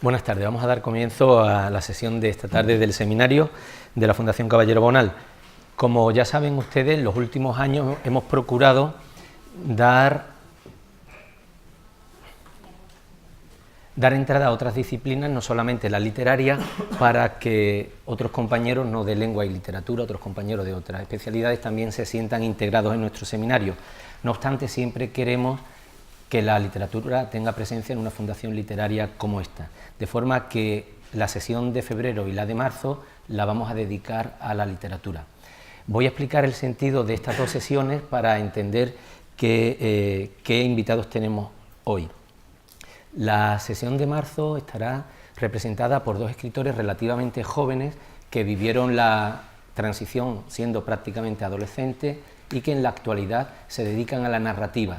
Buenas tardes, vamos a dar comienzo a la sesión de esta tarde del seminario de la Fundación Caballero Bonal. Como ya saben ustedes, en los últimos años hemos procurado dar entrada a otras disciplinas, no solamente la literaria, para que otros compañeros, no de lengua y literatura, otros compañeros de otras especialidades también se sientan integrados en nuestro seminario. No obstante, siempre queremos que la literatura tenga presencia en una fundación literaria como esta, de forma que la sesión de febrero y la de marzo la vamos a dedicar a la literatura. Voy a explicar el sentido de estas dos sesiones para entender qué invitados tenemos hoy. La sesión de marzo estará representada por dos escritores relativamente jóvenes que vivieron la transición siendo prácticamente adolescentes y que en la actualidad se dedican a la narrativa.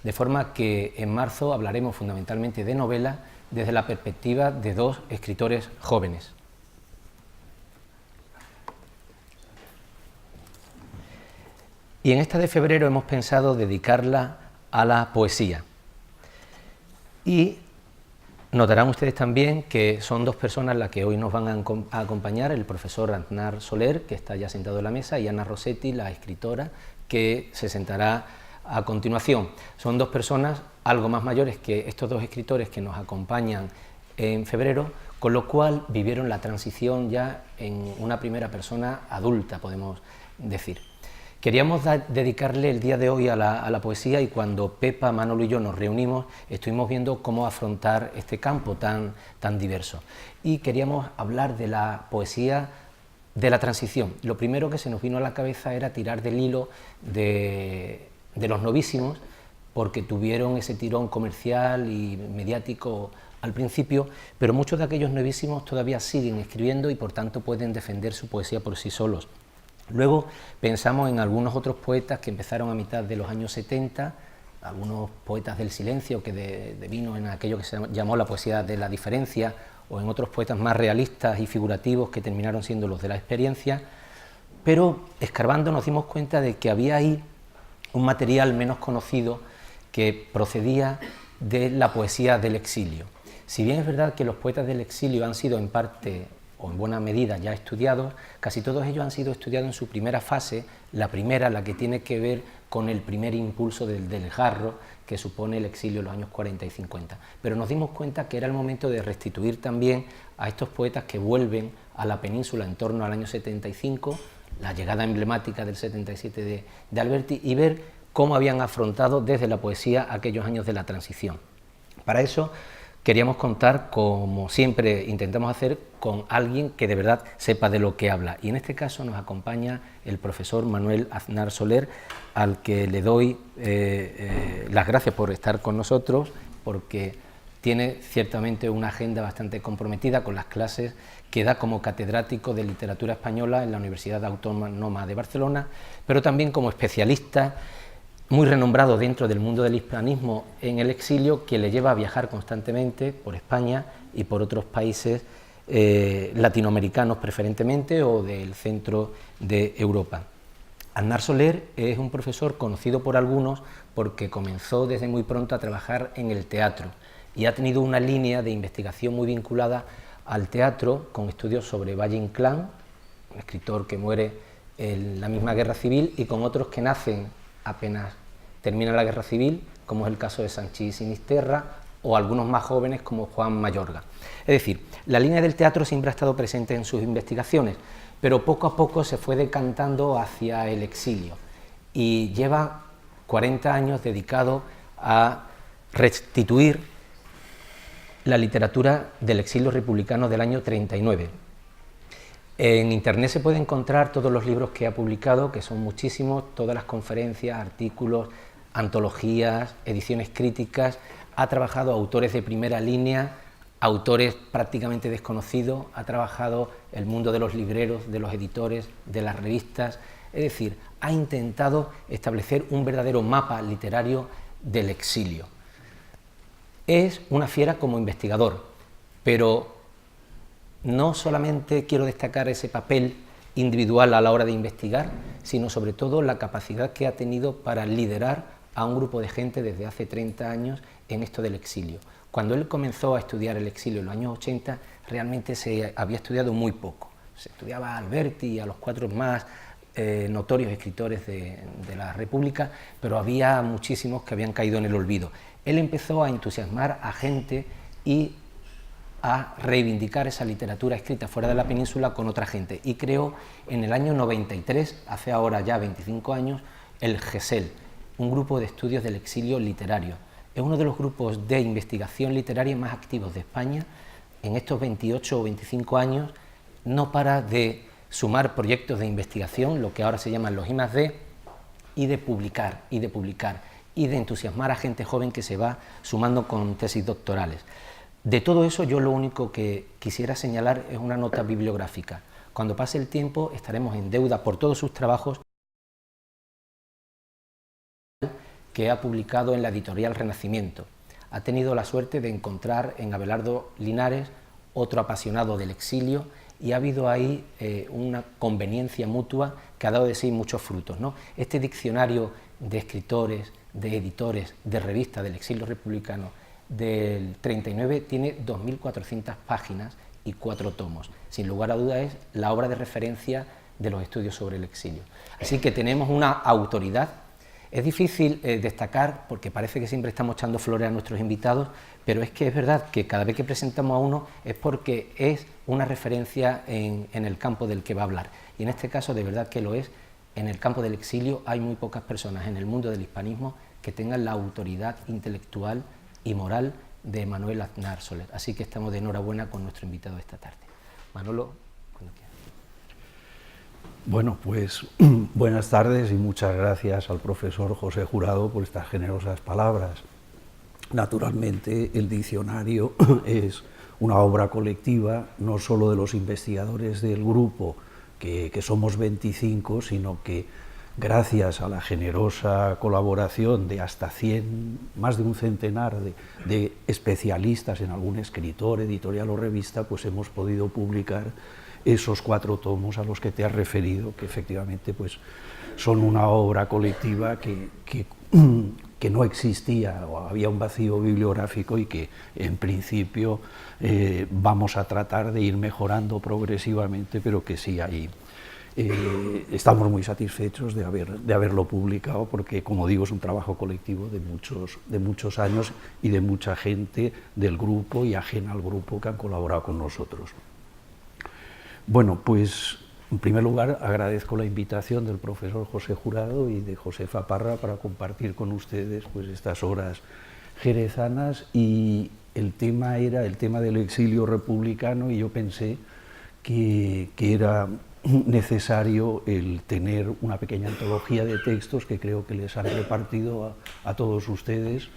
De forma que en marzo hablaremos fundamentalmente de novela desde la perspectiva de dos escritores jóvenes. Y en esta de febrero hemos pensado dedicarla a la poesía. Y notarán ustedes también que son dos personas las que hoy nos van a acompañar, el profesor Aznar Soler, que está ya sentado en la mesa, y Ana Rossetti, la escritora, que se sentará a continuación. Son dos personas algo más mayores que estos dos escritores que nos acompañan en febrero, con lo cual vivieron la transición ya en una primera persona adulta, podemos decir. Queríamos dedicarle el día de hoy a la poesía, y cuando Pepa, Manolo y yo nos reunimos estuvimos viendo cómo afrontar este campo tan diverso. Y queríamos hablar de la poesía de la transición. Lo primero que se nos vino a la cabeza era tirar del hilo de los novísimos, porque tuvieron ese tirón comercial y mediático al principio, pero muchos de aquellos novísimos todavía siguen escribiendo y por tanto pueden defender su poesía por sí solos. Luego pensamos en algunos otros poetas que empezaron a mitad de los años 70, algunos poetas del silencio que devino en aquello que se llamó la poesía de la diferencia, o en otros poetas más realistas y figurativos que terminaron siendo los de la experiencia, pero escarbando nos dimos cuenta de que había ahí un material menos conocido que procedía de la poesía del exilio. Si bien es verdad que los poetas del exilio han sido en parte o en buena medida ya estudiados, casi todos ellos han sido estudiados en su primera fase, la primera, la que tiene que ver con el primer impulso del desgarro que supone el exilio en los años 40 y 50. Pero nos dimos cuenta que era el momento de restituir también a estos poetas que vuelven a la península en torno al año 75, la llegada emblemática del 77 de Alberti, y ver cómo habían afrontado desde la poesía aquellos años de la transición. Para eso queríamos contar, como siempre intentamos hacer, con alguien que de verdad sepa de lo que habla. Y en este caso nos acompaña el profesor Manuel Aznar Soler, al que le doy las gracias por estar con nosotros, porque tiene ciertamente una agenda bastante comprometida con las clases que da como catedrático de literatura española en la Universidad Autónoma de Barcelona, pero también como especialista muy renombrado dentro del mundo del hispanismo en el exilio, que le lleva a viajar constantemente por España y por otros países latinoamericanos preferentemente, o del centro de Europa. Aznar Soler es un profesor conocido por algunos porque comenzó desde muy pronto a trabajar en el teatro y ha tenido una línea de investigación muy vinculada al teatro, con estudios sobre Valle Inclán, un escritor que muere en la misma guerra civil, y con otros que nacen apenas termina la guerra civil, como es el caso de Sanchís y Sinisterra, o algunos más jóvenes como Juan Mayorga. Es decir, la línea del teatro siempre ha estado presente en sus investigaciones, pero poco a poco se fue decantando hacia el exilio, y lleva 40 años dedicado a restituir la literatura del exilio republicano del año 39. En internet se puede encontrar todos los libros que ha publicado, que son muchísimos, todas las conferencias, artículos, antologías, ediciones críticas. Ha trabajado a autores de primera línea, autores prácticamente desconocidos, ha trabajado el mundo de los libreros, de los editores, de las revistas, es decir, ha intentado establecer un verdadero mapa literario del exilio. Es una fiera como investigador, pero no solamente quiero destacar ese papel individual a la hora de investigar, sino sobre todo la capacidad que ha tenido para liderar a un grupo de gente desde hace 30 años en esto del exilio. Cuando él comenzó a estudiar el exilio en los años 80, realmente se había estudiado muy poco. Se estudiaba a Alberti y a los cuatro más notorios escritores de la República, pero había muchísimos que habían caído en el olvido. Él empezó a entusiasmar a gente y a reivindicar esa literatura escrita fuera de la península con otra gente, y creó en el año 93, hace ahora ya 25 años, el GESEL, un grupo de estudios del exilio literario. Es uno de los grupos de investigación literaria más activos de España. En estos 28 o 25 años no para de sumar proyectos de investigación, lo que ahora se llaman los I+D, y de publicar, y de entusiasmar a gente joven que se va sumando con tesis doctorales. De todo eso, yo lo único que quisiera señalar es una nota bibliográfica. Cuando pase el tiempo estaremos en deuda por todos sus trabajos que ha publicado en la editorial Renacimiento. Ha tenido la suerte de encontrar en Abelardo Linares otro apasionado del exilio, y ha habido ahí una conveniencia mutua que ha dado de sí muchos frutos, ¿no? Este diccionario de escritores, de editores, de revistas del exilio republicano del 39 tiene 2.400 páginas y 4 tomos. Sin lugar a duda es la obra de referencia de los estudios sobre el exilio. Así que tenemos una autoridad. Es difícil destacar, porque parece que siempre estamos echando flores a nuestros invitados, pero es que es verdad que cada vez que presentamos a uno es porque es una referencia en el campo del que va a hablar. Y en este caso de verdad que lo es. En el campo del exilio hay muy pocas personas en el mundo del hispanismo que tengan la autoridad intelectual y moral de Manuel Aznar Soler. Así que estamos de enhorabuena con nuestro invitado de esta tarde. Manolo, cuando quieras. Bueno, pues buenas tardes y muchas gracias al profesor José Jurado por estas generosas palabras. Naturalmente, el diccionario es una obra colectiva, no solo de los investigadores del grupo, que somos 25, sino que gracias a la generosa colaboración de hasta 100, más de un centenar de especialistas en algún escritor, editorial o revista, pues hemos podido publicar esos 4 tomos a los que te has referido, que efectivamente pues, son una obra colectiva que no existía, o había un vacío bibliográfico, y que en principio vamos a tratar de ir mejorando progresivamente, pero que sí hay. Estamos muy satisfechos de haberlo publicado, porque, como digo, es un trabajo colectivo de muchos años y de mucha gente del grupo y ajena al grupo que han colaborado con nosotros. Bueno, pues en primer lugar agradezco la invitación del profesor José Jurado y de Josefa Parra para compartir con ustedes pues, estas horas jerezanas, y el tema era el tema del exilio republicano, y yo pensé que era necesario el tener una pequeña antología de textos que creo que les han repartido a todos ustedes,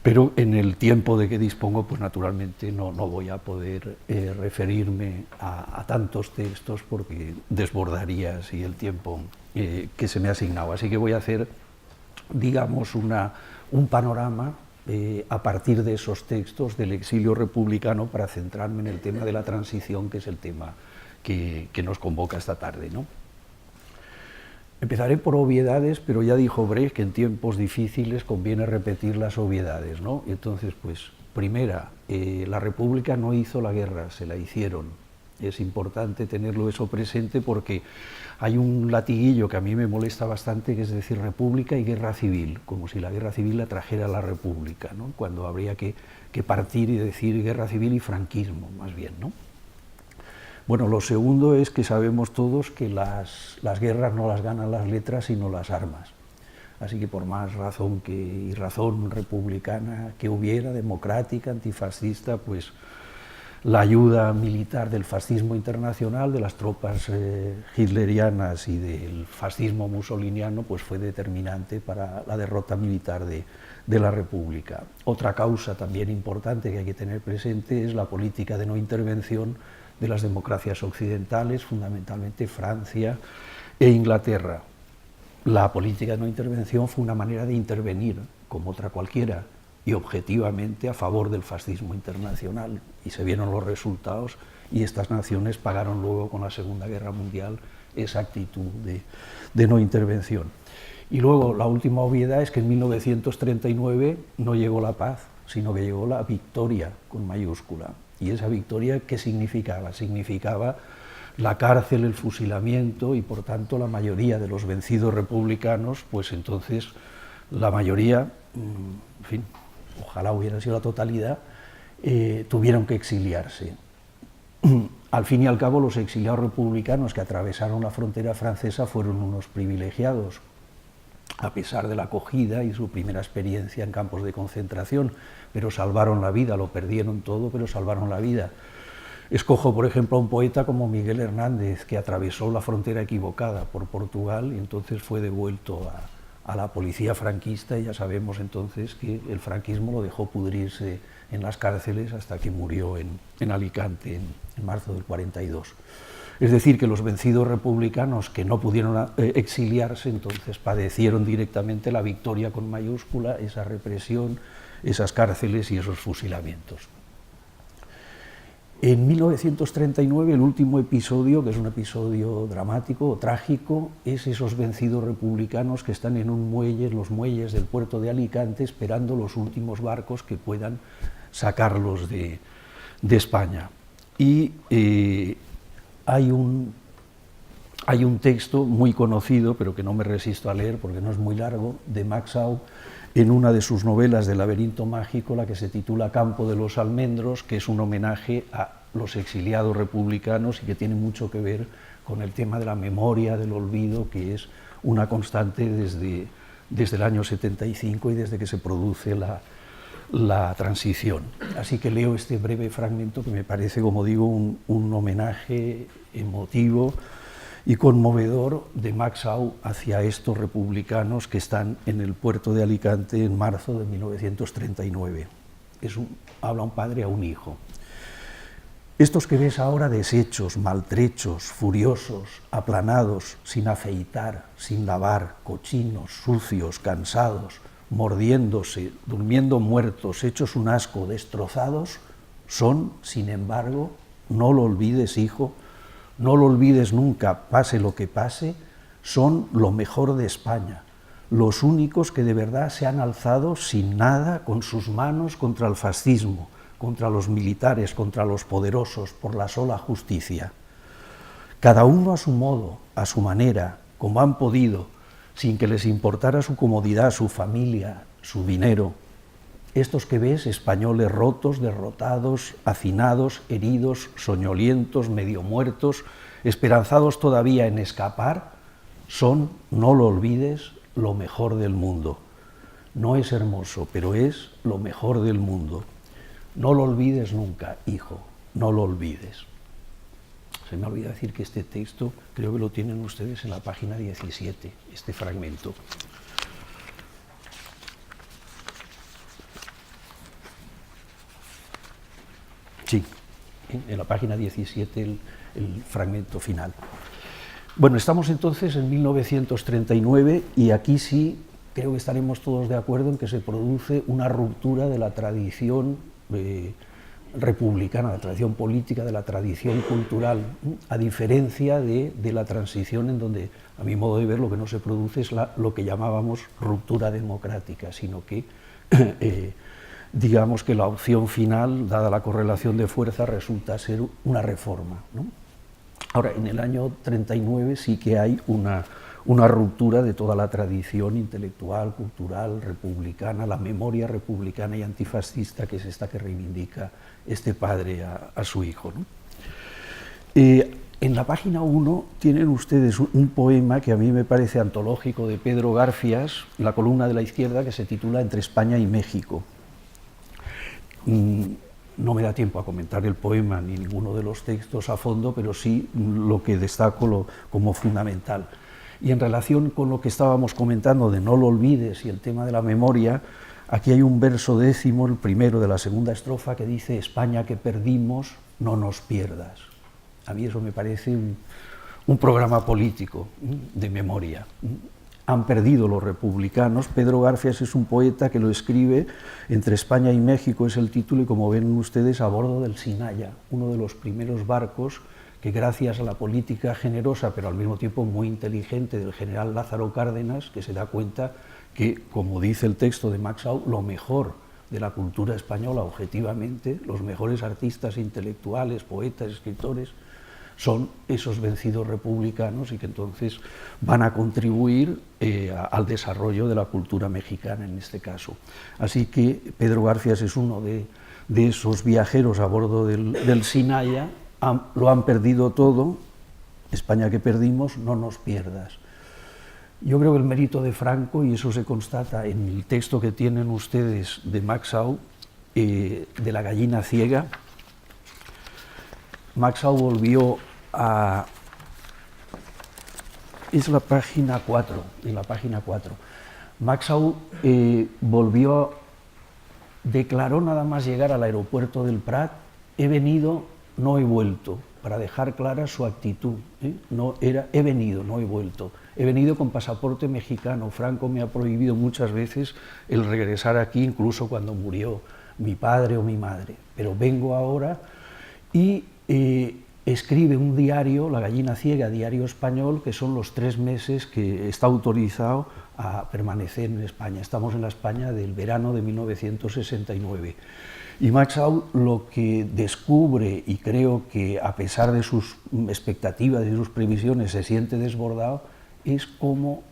pero en el tiempo de que dispongo, pues naturalmente no voy a poder referirme a tantos textos, porque desbordaría así el tiempo que se me ha asignado. Así que voy a hacer, digamos, un panorama a partir de esos textos del exilio republicano, para centrarme en el tema de la transición, que es el tema que nos convoca esta tarde, ¿no? Empezaré por obviedades, pero ya dijo Brecht que en tiempos difíciles conviene repetir las obviedades, ¿no? Y entonces, pues, primera, la República no hizo la guerra, se la hicieron. Es importante tenerlo eso presente, porque hay un latiguillo que a mí me molesta bastante, que es decir República y Guerra Civil, como si la Guerra Civil la trajera la República, ¿no? Cuando habría que partir y decir Guerra Civil y franquismo, más bien, ¿no? Bueno, lo segundo es que sabemos todos que las guerras no las ganan las letras, sino las armas. Así que por más razón republicana que hubiera, democrática, antifascista, pues la ayuda militar del fascismo internacional, de las tropas hitlerianas y del fascismo musoliniano, pues fue determinante para la derrota militar de la República. Otra causa también importante que hay que tener presente es la política de no intervención de las democracias occidentales, fundamentalmente Francia e Inglaterra. La política de no intervención fue una manera de intervenir, como otra cualquiera, y objetivamente a favor del fascismo internacional, y se vieron los resultados, y estas naciones pagaron luego con la Segunda Guerra Mundial esa actitud de no intervención. Y luego la última obviedad es que en 1939 no llegó la paz, sino que llegó la victoria con mayúscula. ¿Y esa victoria qué significaba? Significaba la cárcel, el fusilamiento y por tanto la mayoría de los vencidos republicanos, pues entonces la mayoría, en fin, ojalá hubiera sido la totalidad, tuvieron que exiliarse. Al fin y al cabo, los exiliados republicanos que atravesaron la frontera francesa fueron unos privilegiados, a pesar de la acogida y su primera experiencia en campos de concentración, pero salvaron la vida, lo perdieron todo, pero salvaron la vida. Escojo, por ejemplo, a un poeta como Miguel Hernández, que atravesó la frontera equivocada por Portugal y entonces fue devuelto a la policía franquista, y ya sabemos entonces que el franquismo lo dejó pudrirse en las cárceles hasta que murió en Alicante en marzo del 42. Es decir, que los vencidos republicanos que no pudieron exiliarse, entonces padecieron directamente la victoria con mayúscula, esa represión, esas cárceles y esos fusilamientos. En 1939, el último episodio, que es un episodio dramático o trágico, es esos vencidos republicanos que están en un muelle, en los muelles del puerto de Alicante, esperando los últimos barcos que puedan sacarlos de España. Y hay un texto muy conocido, pero que no me resisto a leer porque no es muy largo, de Max Aub, en una de sus novelas del Laberinto Mágico, la que se titula Campo de los Almendros, que es un homenaje a los exiliados republicanos y que tiene mucho que ver con el tema de la memoria, del olvido, que es una constante desde el año 75 y desde que se produce la transición. Así que leo este breve fragmento que me parece, como digo, un homenaje emotivo y conmovedor de Max Aub hacia estos republicanos que están en el puerto de Alicante en marzo de 1939. Habla un padre a un hijo. Estos que ves ahora deshechos, maltrechos, furiosos, aplanados, sin afeitar, sin lavar, cochinos, sucios, cansados, mordiéndose, durmiendo muertos, hechos un asco, destrozados, son, sin embargo, no lo olvides, hijo, no lo olvides nunca, pase lo que pase, son lo mejor de España, los únicos que de verdad se han alzado sin nada con sus manos contra el fascismo, contra los militares, contra los poderosos, por la sola justicia. Cada uno a su modo, a su manera, como han podido, sin que les importara su comodidad, su familia, su dinero. Estos que ves, españoles rotos, derrotados, hacinados, heridos, soñolientos, medio muertos, esperanzados todavía en escapar, son, no lo olvides, lo mejor del mundo. No es hermoso, pero es lo mejor del mundo. No lo olvides nunca, hijo, no lo olvides. Se me olvida decir que este texto creo que lo tienen ustedes en la página 17, este fragmento. Sí, en la página 17 el fragmento final. Bueno, estamos entonces en 1939 y aquí sí creo que estaremos todos de acuerdo en que se produce una ruptura de la tradición republicana, la tradición política, de la tradición cultural, a diferencia de la transición en donde, a mi modo de ver, lo que no se produce es lo que llamábamos ruptura democrática, sino que digamos que la opción final, dada la correlación de fuerzas, resulta ser una reforma, ¿no? Ahora, en el año 39 sí que hay una ruptura de toda la tradición intelectual, cultural, republicana, la memoria republicana y antifascista, que es esta que reivindica este padre a su hijo, ¿no? En la página 1 tienen ustedes un poema que a mí me parece antológico de Pedro Garfias, la columna de la izquierda, que se titula Entre España y México. No me da tiempo a comentar el poema ni ninguno de los textos a fondo, pero sí lo que destaco como fundamental. Y en relación con lo que estábamos comentando de no lo olvides y el tema de la memoria, aquí hay un verso décimo, el primero de la segunda estrofa, que dice: España que perdimos, no nos pierdas. A mí eso me parece un programa político de memoria. Han perdido los republicanos. Pedro Garfias es un poeta que lo escribe, Entre España y México es el título, y como ven ustedes, a bordo del Sinaya, uno de los primeros barcos que, gracias a la política generosa, pero al mismo tiempo muy inteligente, del general Lázaro Cárdenas, que se da cuenta que, como dice el texto de Max Aub, lo mejor de la cultura española objetivamente, los mejores artistas intelectuales, poetas, escritores, son esos vencidos republicanos y que entonces van a contribuir al desarrollo de la cultura mexicana en este caso. Así que Pedro Garfias es uno de esos viajeros a bordo del Sinaya, lo han perdido todo, España que perdimos, no nos pierdas. Yo creo que el mérito de Franco, y eso se constata en el texto que tienen ustedes de Max Au, de La gallina ciega. Max Au volvió a... es la página 4, en la página 4. Max Au volvió, declaró nada más llegar al aeropuerto del Prat: he venido, no he vuelto, para dejar clara su actitud. No era he venido, no he vuelto. He venido con pasaporte mexicano. Franco me ha prohibido muchas veces el regresar aquí, incluso cuando murió mi padre o mi madre. Pero vengo ahora, y escribe un diario, La gallina ciega, diario español, que son los 3 meses que está autorizado a permanecer en España. Estamos en la España del verano de 1969. Y Max Au lo que descubre, y creo que a pesar de sus expectativas y de sus previsiones se siente desbordado, es como,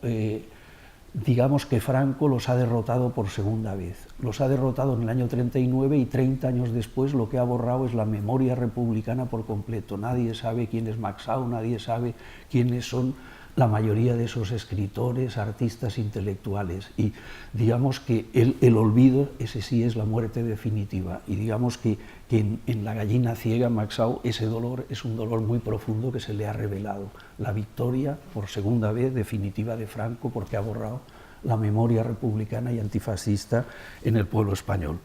digamos que Franco los ha derrotado por segunda vez. Los ha derrotado en el año 39 y 30 años después lo que ha borrado es la memoria republicana por completo. Nadie sabe quién es Max Au, nadie sabe quiénes son la mayoría de esos escritores, artistas, intelectuales, y digamos que el olvido, ese sí es la muerte definitiva, y digamos que en La gallina ciega, Max Au, ese dolor es un dolor muy profundo que se le ha revelado, la victoria por segunda vez definitiva de Franco, porque ha borrado la memoria republicana y antifascista en el pueblo español.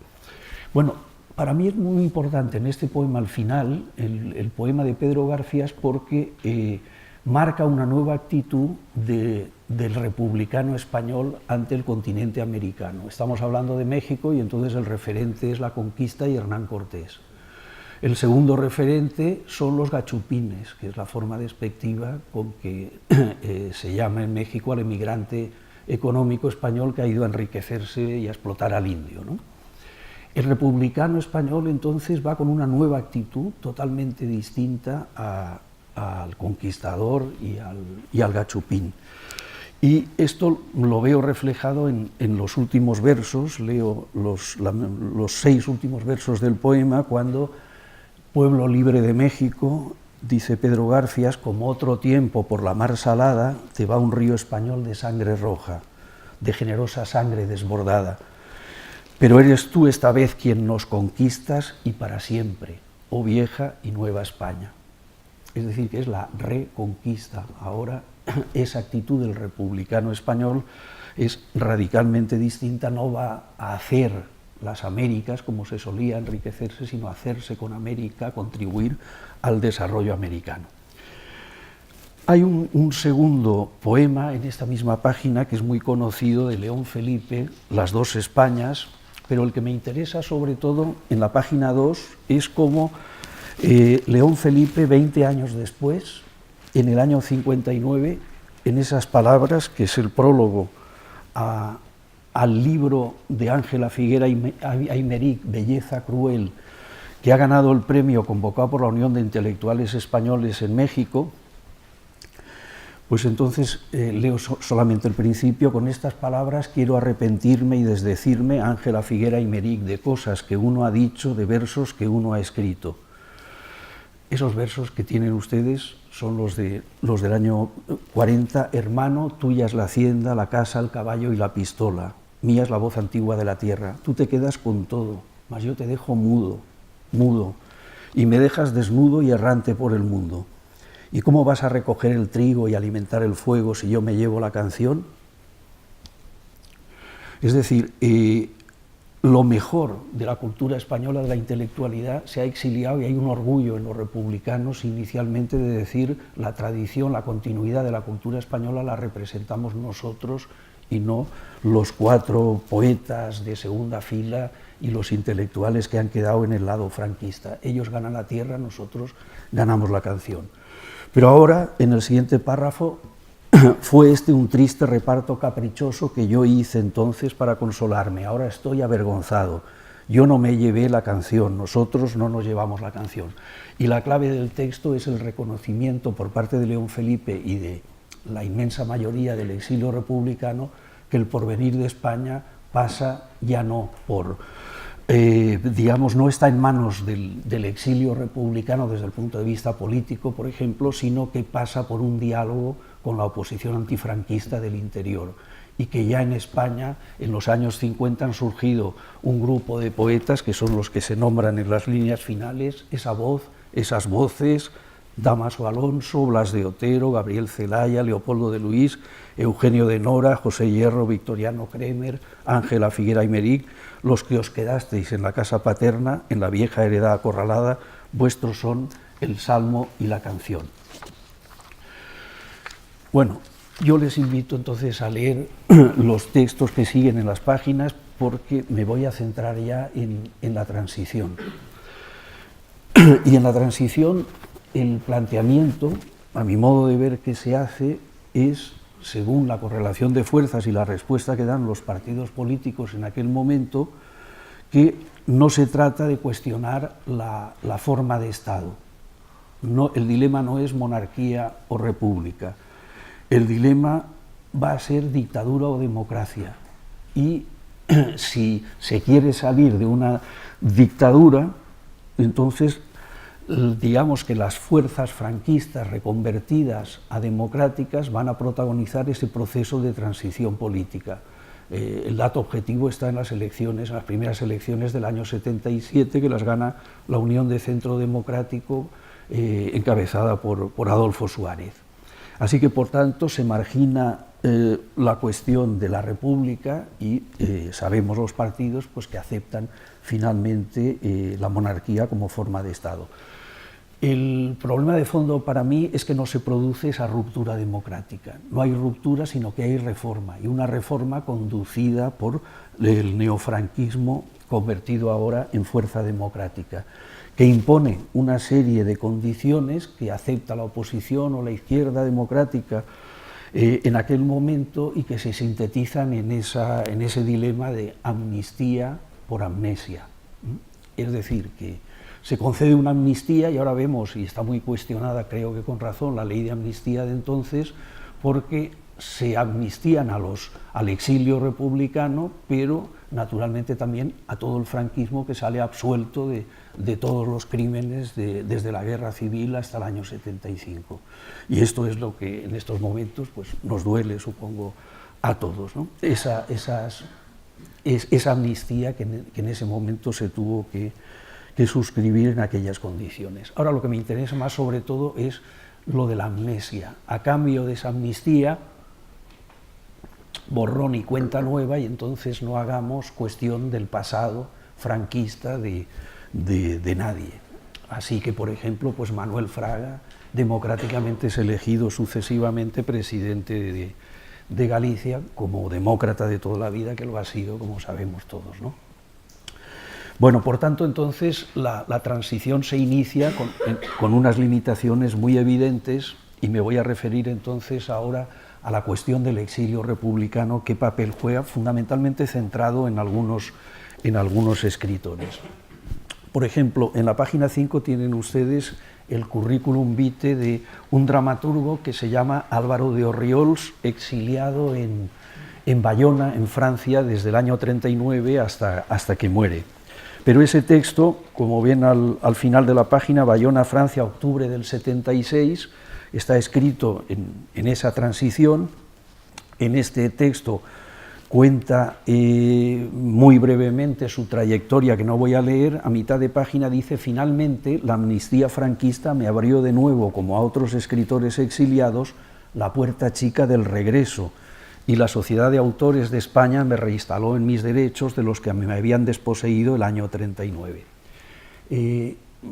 Bueno, para mí es muy importante en este poema al final, el poema de Pedro Garfias, porque marca una nueva actitud del republicano español ante el continente americano. Estamos hablando de México y entonces el referente es la conquista y Hernán Cortés. El segundo referente son los gachupines, que es la forma despectiva con que se llama en México al emigrante económico español que ha ido a enriquecerse y a explotar al indio, ¿no? El republicano español entonces va con una nueva actitud totalmente distinta al conquistador y al gachupín. Y esto lo veo reflejado en los últimos versos, leo los 6 últimos versos del poema, cuando pueblo libre de México, dice Pedro Garfias, como otro tiempo por la mar salada, te va un río español de sangre roja, de generosa sangre desbordada. Pero eres tú esta vez quien nos conquistas y para siempre, oh vieja y nueva España. Es decir, que es la reconquista. Ahora esa actitud del republicano español es radicalmente distinta, no va a hacer las Américas como se solía enriquecerse, sino hacerse con América, contribuir al desarrollo americano. Hay un segundo poema en esta misma página que es muy conocido, de León Felipe, Las dos Españas, pero el que me interesa sobre todo en la página 2 es cómo León Felipe, 20 años después, en el año 59, en esas palabras, que es el prólogo al libro de Ángela Figuera Aymeric, Belleza cruel, que ha ganado el premio convocado por la Unión de Intelectuales Españoles en México, pues entonces leo solamente el principio: con estas palabras quiero arrepentirme y desdecirme, Ángela Figuera Aymeric, de cosas que uno ha dicho, de versos que uno ha escrito. Esos versos que tienen ustedes son los del año 40, hermano, tuya es la hacienda, la casa, el caballo y la pistola, mía es la voz antigua de la tierra, tú te quedas con todo, mas yo te dejo mudo, y me dejas desnudo y errante por el mundo. ¿Y cómo vas a recoger el trigo y alimentar el fuego si yo me llevo la canción? Es decir, lo mejor de la cultura española, de la intelectualidad, se ha exiliado, y hay un orgullo en los republicanos inicialmente de decir la tradición, la continuidad de la cultura española la representamos nosotros y no los 4 poetas de segunda fila y los intelectuales que han quedado en el lado franquista. Ellos ganan la tierra, nosotros ganamos la canción. Pero ahora, en el siguiente párrafo, fue este un triste reparto caprichoso que yo hice entonces para consolarme. Ahora estoy avergonzado. yo no me llevé la canción, nosotros no nos llevamos la canción. Y la clave del texto es el reconocimiento por parte de León Felipe y de la inmensa mayoría del exilio republicano que el porvenir de España pasa ya no por, digamos, no está en manos del exilio republicano desde el punto de vista político, por ejemplo, sino que pasa por un diálogo con la oposición antifranquista del interior, y que ya en España, en los años 50, han surgido un grupo de poetas que son los que se nombran en las líneas finales, esas voces, Dámaso Alonso, Blas de Otero, Gabriel Celaya, Leopoldo de Luis, Eugenio de Nora, José Hierro, Victoriano Kremer, Ángela Figuera Aymeric, los que os quedasteis en la casa paterna, en la vieja heredad acorralada, vuestros son el salmo y la canción. Bueno, yo les invito entonces a leer los textos que siguen en las páginas, porque me voy a centrar ya en la transición. Y en la transición, el planteamiento, a mi modo de ver, que se hace es, según la correlación de fuerzas y la respuesta que dan los partidos políticos en aquel momento, que no se trata de cuestionar la forma de Estado. No, el dilema no es monarquía o república. El dilema va a ser dictadura o democracia. Y si se quiere salir de una dictadura, entonces digamos que las fuerzas franquistas reconvertidas a democráticas van a protagonizar ese proceso de transición política. El dato objetivo está en las elecciones, en las primeras elecciones del año 77, que las gana la Unión de Centro Democrático, encabezada por Adolfo Suárez. Así que, por tanto, se margina la cuestión de la República y sabemos los partidos pues, que aceptan finalmente la monarquía como forma de Estado. El problema de fondo para mí es que no se produce esa ruptura democrática. No hay ruptura, sino que hay reforma, y una reforma conducida por el neofranquismo convertido ahora en fuerza democrática, que impone una serie de condiciones que acepta la oposición o la izquierda democrática en aquel momento y que se sintetizan en ese dilema de amnistía por amnesia. Es decir, que se concede una amnistía y ahora vemos, y está muy cuestionada, creo que con razón, la ley de amnistía de entonces, porque se amnistían al exilio republicano, pero naturalmente también a todo el franquismo que sale absuelto de todos los crímenes desde la guerra civil hasta el año 75. Y esto es lo que en estos momentos pues, nos duele, supongo, a todos, ¿no? Esa amnistía que en ese momento se tuvo que suscribir en aquellas condiciones. Ahora lo que me interesa más sobre todo es lo de la amnesia. A cambio de esa amnistía, borrón y cuenta nueva, y entonces no hagamos cuestión del pasado franquista de nadie. Así que, por ejemplo, pues Manuel Fraga democráticamente es elegido sucesivamente presidente de Galicia como demócrata de toda la vida, que lo ha sido, como sabemos todos, ¿no? Bueno, por tanto, entonces, la transición se inicia con unas limitaciones muy evidentes, y me voy a referir entonces ahora a la cuestión del exilio republicano, qué papel juega, fundamentalmente centrado en algunos escritores. Por ejemplo, en la página 5 tienen ustedes el currículum vitae de un dramaturgo que se llama Álvaro de Orriols, exiliado en Bayona, en Francia, desde el año 39 hasta que muere. Pero ese texto, como ven al final de la página, Bayona, Francia, octubre del 76, está escrito en esa transición. En este texto cuenta muy brevemente su trayectoria, que no voy a leer. A mitad de página dice: finalmente la amnistía franquista me abrió de nuevo, como a otros escritores exiliados, la puerta chica del regreso, y la Sociedad de Autores de España me reinstaló en mis derechos de los que me habían desposeído el año 39.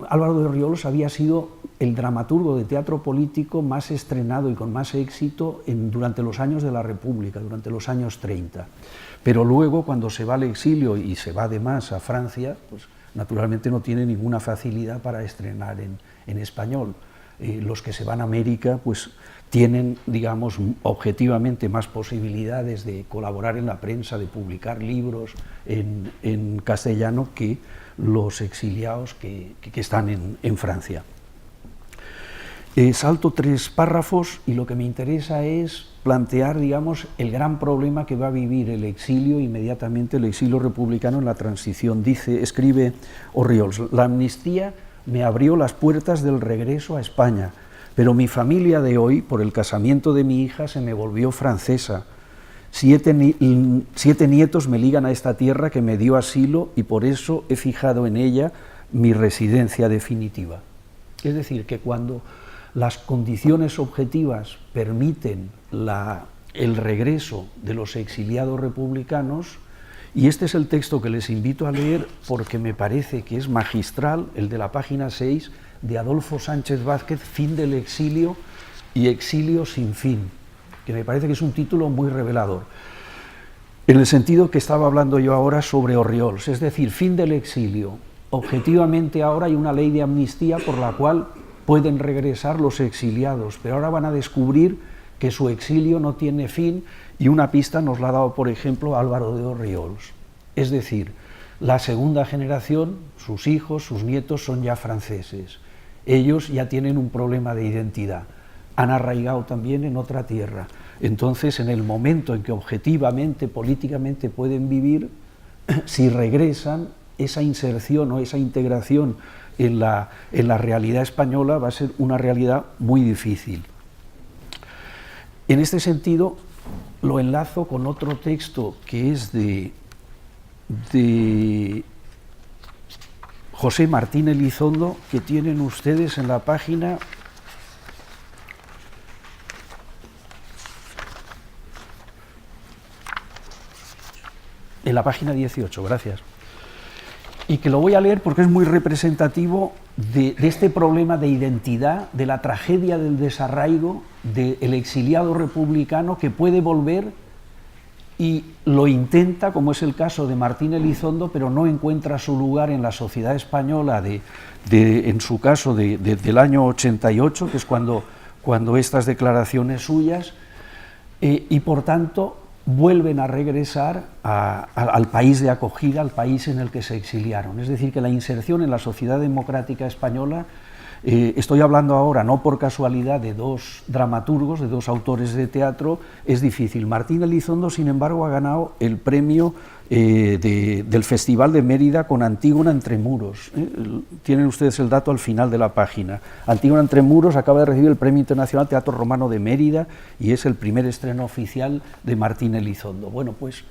Álvaro de Orriols había sido el dramaturgo de teatro político más estrenado y con más éxito durante los años de la República, durante los años 30. Pero luego, cuando se va al exilio y se va además a Francia, pues naturalmente no tiene ninguna facilidad para estrenar en español. Los que se van a América, pues tienen, digamos, objetivamente más posibilidades de colaborar en la prensa, de publicar libros en castellano que los exiliados que están en Francia. Salto 3 párrafos y lo que me interesa es plantear, digamos, el gran problema que va a vivir el exilio, inmediatamente el exilio republicano en la transición. Escribe Orriols: la amnistía me abrió las puertas del regreso a España, pero mi familia de hoy, por el casamiento de mi hija, se me volvió francesa. 7 nietos me ligan a esta tierra que me dio asilo y por eso he fijado en ella mi residencia definitiva. Es decir, que cuando las condiciones objetivas permiten el regreso de los exiliados republicanos, y este es el texto que les invito a leer porque me parece que es magistral, el de la página 6, de Adolfo Sánchez Vázquez, Fin del exilio y exilio sin fin, que me parece que es un título muy revelador, en el sentido que estaba hablando yo ahora sobre Orriols, es decir, fin del exilio. Objetivamente ahora hay una ley de amnistía por la cual pueden regresar los exiliados, pero ahora van a descubrir que su exilio no tiene fin, y una pista nos la ha dado, por ejemplo, Álvaro de Orriols. Es decir, la segunda generación, sus hijos, sus nietos son ya franceses. Ellos ya tienen un problema de identidad, han arraigado también en otra tierra. Entonces, en el momento en que objetivamente, políticamente pueden vivir, si regresan, esa inserción o esa integración en la realidad española va a ser una realidad muy difícil. En este sentido, lo enlazo con otro texto que es de José Martín Elizondo, que tienen ustedes en la página 18, gracias. Y que lo voy a leer porque es muy representativo de este problema de identidad, de la tragedia del desarraigo del exiliado republicano que puede volver y lo intenta, como es el caso de Martín Elizondo, pero no encuentra su lugar en la sociedad española, en su caso del año 88, que es cuando estas declaraciones suyas, y por tanto vuelven a regresar al país de acogida, al país en el que se exiliaron. Es decir, que la inserción en la sociedad democrática española, estoy hablando ahora no por casualidad de dos dramaturgos, de dos autores de teatro, es difícil. Martín Elizondo, sin embargo, ha ganado el premio del Festival de Mérida con Antígona entre muros. Tienen ustedes el dato al final de la página. Antígona entre muros acaba de recibir el Premio Internacional Teatro Romano de Mérida y es el primer estreno oficial de Martín Elizondo. Bueno, pues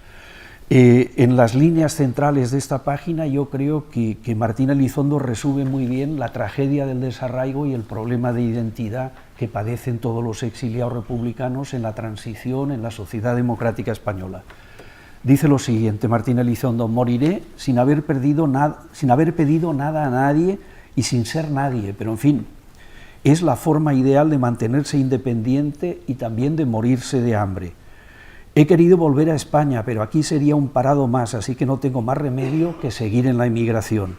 en las líneas centrales de esta página yo creo que Martín Elizondo resume muy bien la tragedia del desarraigo y el problema de identidad que padecen todos los exiliados republicanos en la transición en la sociedad democrática española. Dice lo siguiente Martín Elizondo: moriré sin haber pedido nada a nadie y sin ser nadie, pero en fin, es la forma ideal de mantenerse independiente y también de morirse de hambre. He querido volver a España, pero aquí sería un parado más, así que no tengo más remedio que seguir en la emigración.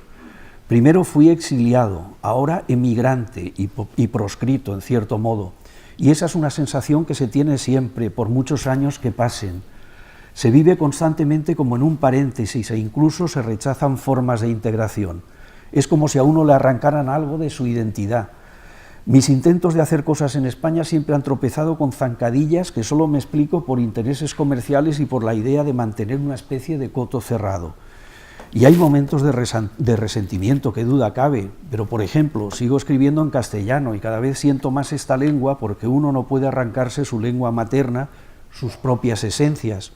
Primero fui exiliado, ahora emigrante y proscrito, en cierto modo. Y esa es una sensación que se tiene siempre, por muchos años que pasen. Se vive constantemente como en un paréntesis e incluso se rechazan formas de integración. Es como si a uno le arrancaran algo de su identidad. Mis intentos de hacer cosas en España siempre han tropezado con zancadillas que solo me explico por intereses comerciales y por la idea de mantener una especie de coto cerrado. Y hay momentos de resentimiento, que duda cabe, pero por ejemplo, sigo escribiendo en castellano y cada vez siento más esta lengua porque uno no puede arrancarse su lengua materna, sus propias esencias.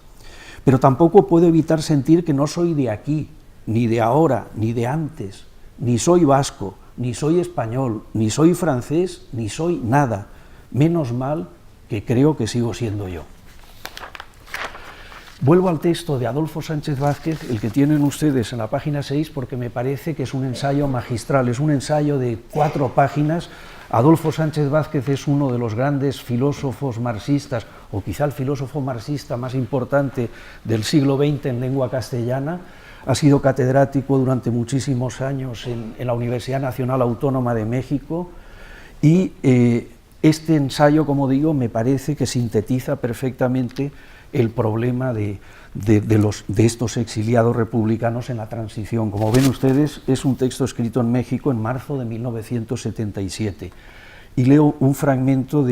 Pero tampoco puedo evitar sentir que no soy de aquí, ni de ahora, ni de antes, ni soy vasco, ni soy español, ni soy francés, ni soy nada. Menos mal que creo que sigo siendo yo. Vuelvo al texto de Adolfo Sánchez Vázquez, el que tienen ustedes en la página 6, porque me parece que es un ensayo magistral, es un ensayo de 4 páginas. Adolfo Sánchez Vázquez es uno de los grandes filósofos marxistas, o quizá el filósofo marxista más importante del siglo XX en lengua castellana. Ha sido catedrático durante muchísimos años en la Universidad Nacional Autónoma de México y este ensayo, como digo, me parece que sintetiza perfectamente el problema de estos exiliados republicanos en la transición. Como ven ustedes, es un texto escrito en México en marzo de 1977. Y leo un fragmento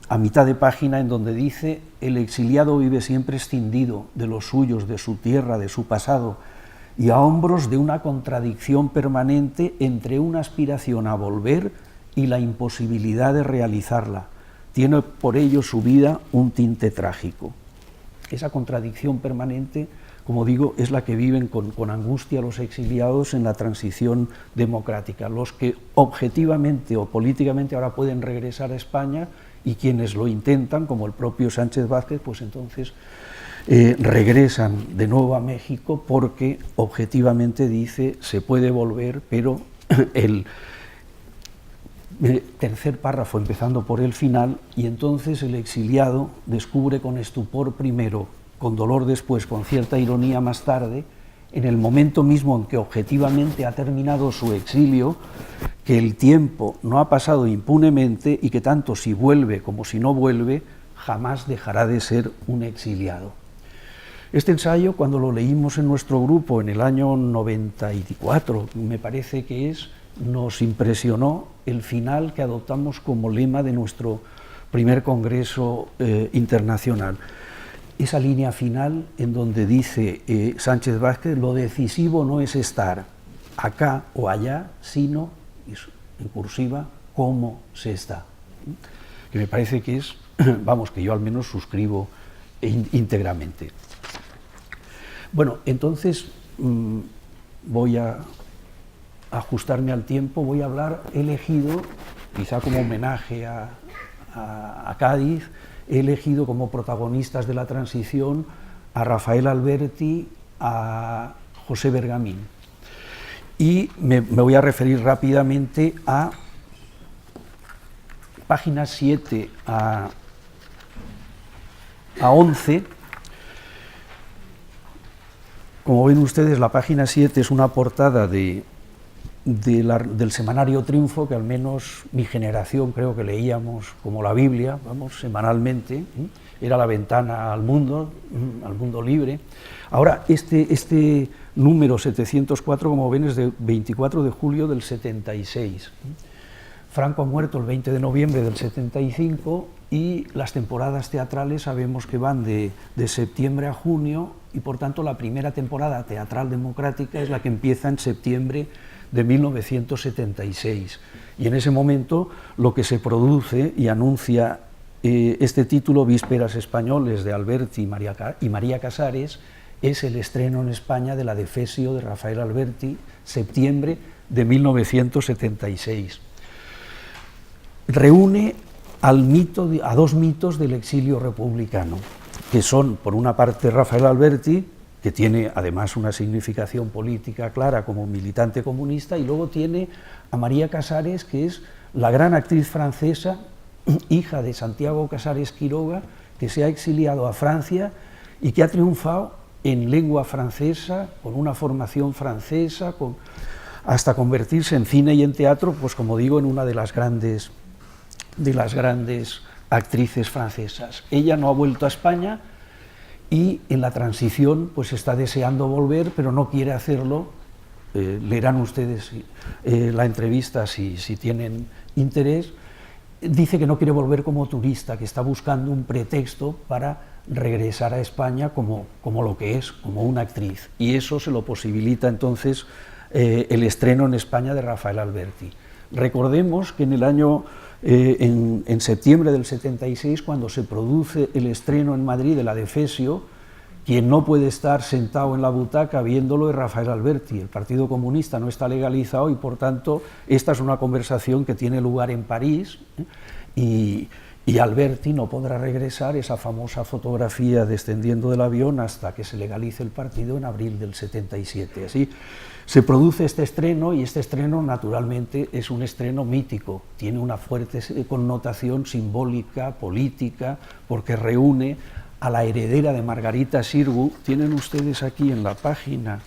a mitad de página en donde dice: el exiliado vive siempre escindido de los suyos, de su tierra, de su pasado, y a hombros de una contradicción permanente entre una aspiración a volver y la imposibilidad de realizarla. Tiene por ello su vida un tinte trágico. Esa contradicción permanente, como digo, es la que viven con angustia los exiliados en la transición democrática, los que objetivamente o políticamente ahora pueden regresar a España, y quienes lo intentan, como el propio Sánchez Vázquez, pues entonces regresan de nuevo a México porque objetivamente dice se puede volver, pero el tercer párrafo, empezando por el final, y entonces el exiliado descubre con estupor primero, con dolor después, con cierta ironía más tarde, en el momento mismo en que objetivamente ha terminado su exilio, que el tiempo no ha pasado impunemente y que tanto si vuelve como si no vuelve, jamás dejará de ser un exiliado. Este ensayo, cuando lo leímos en nuestro grupo en el año 94, me parece que nos impresionó el final que adoptamos como lema de nuestro primer congreso internacional. Esa línea final en donde dice Sánchez Vázquez: lo decisivo no es estar acá o allá, sino, en cursiva, cómo se está. Que me parece que es, vamos, que yo al menos suscribo íntegramente. Bueno, entonces voy a ajustarme al tiempo, voy a hablar, he elegido, quizá como homenaje a Cádiz, he elegido como protagonistas de la transición a Rafael Alberti, a José Bergamín. Y me voy a referir rápidamente a páginas 7 a 11. Como ven ustedes, la página 7 es una portada del semanario Triunfo, que al menos mi generación creo que leíamos como la Biblia, vamos, semanalmente. Era la ventana al mundo libre. Ahora, este número 704, como ven, es de 24 de julio del 76. Franco ha muerto el 20 de noviembre del 75 y las temporadas teatrales sabemos que van de septiembre a junio, y por tanto la primera temporada teatral democrática es la que empieza en septiembre de 1976. Y en ese momento lo que se produce y anuncia este título, Vísperas Españoles, de Alberti y María Casares, es el estreno en España de la Defesio de Rafael Alberti, septiembre de 1976. Reúne a dos mitos del exilio republicano, que son, por una parte, Rafael Alberti, que tiene además una significación política clara como militante comunista, y luego tiene a María Casares, que es la gran actriz francesa, hija de Santiago Casares Quiroga, que se ha exiliado a Francia y que ha triunfado en lengua francesa, con una formación francesa, hasta convertirse en cine y en teatro, pues como digo, en una de las grandes actrices francesas. Ella no ha vuelto a España y en la transición pues está deseando volver, pero no quiere hacerlo. Leerán ustedes la entrevista si tienen interés. Dice que no quiere volver como turista, que está buscando un pretexto para regresar a España como lo que es, como una actriz. Y eso se lo posibilita entonces el estreno en España de Rafael Alberti. Recordemos que en el año en septiembre del 76, cuando se produce el estreno en Madrid de la Defesio, quien no puede estar sentado en la butaca viéndolo es Rafael Alberti. El Partido Comunista no está legalizado y, por tanto, esta es una conversación que tiene lugar en París, y Alberti no podrá regresar, esa famosa fotografía descendiendo del avión, hasta que se legalice el partido en abril del 77. Así se produce este estreno, y este estreno naturalmente es un estreno mítico, tiene una fuerte connotación simbólica, política, porque reúne a la heredera de Margarita Xirgu. Tienen ustedes aquí en la página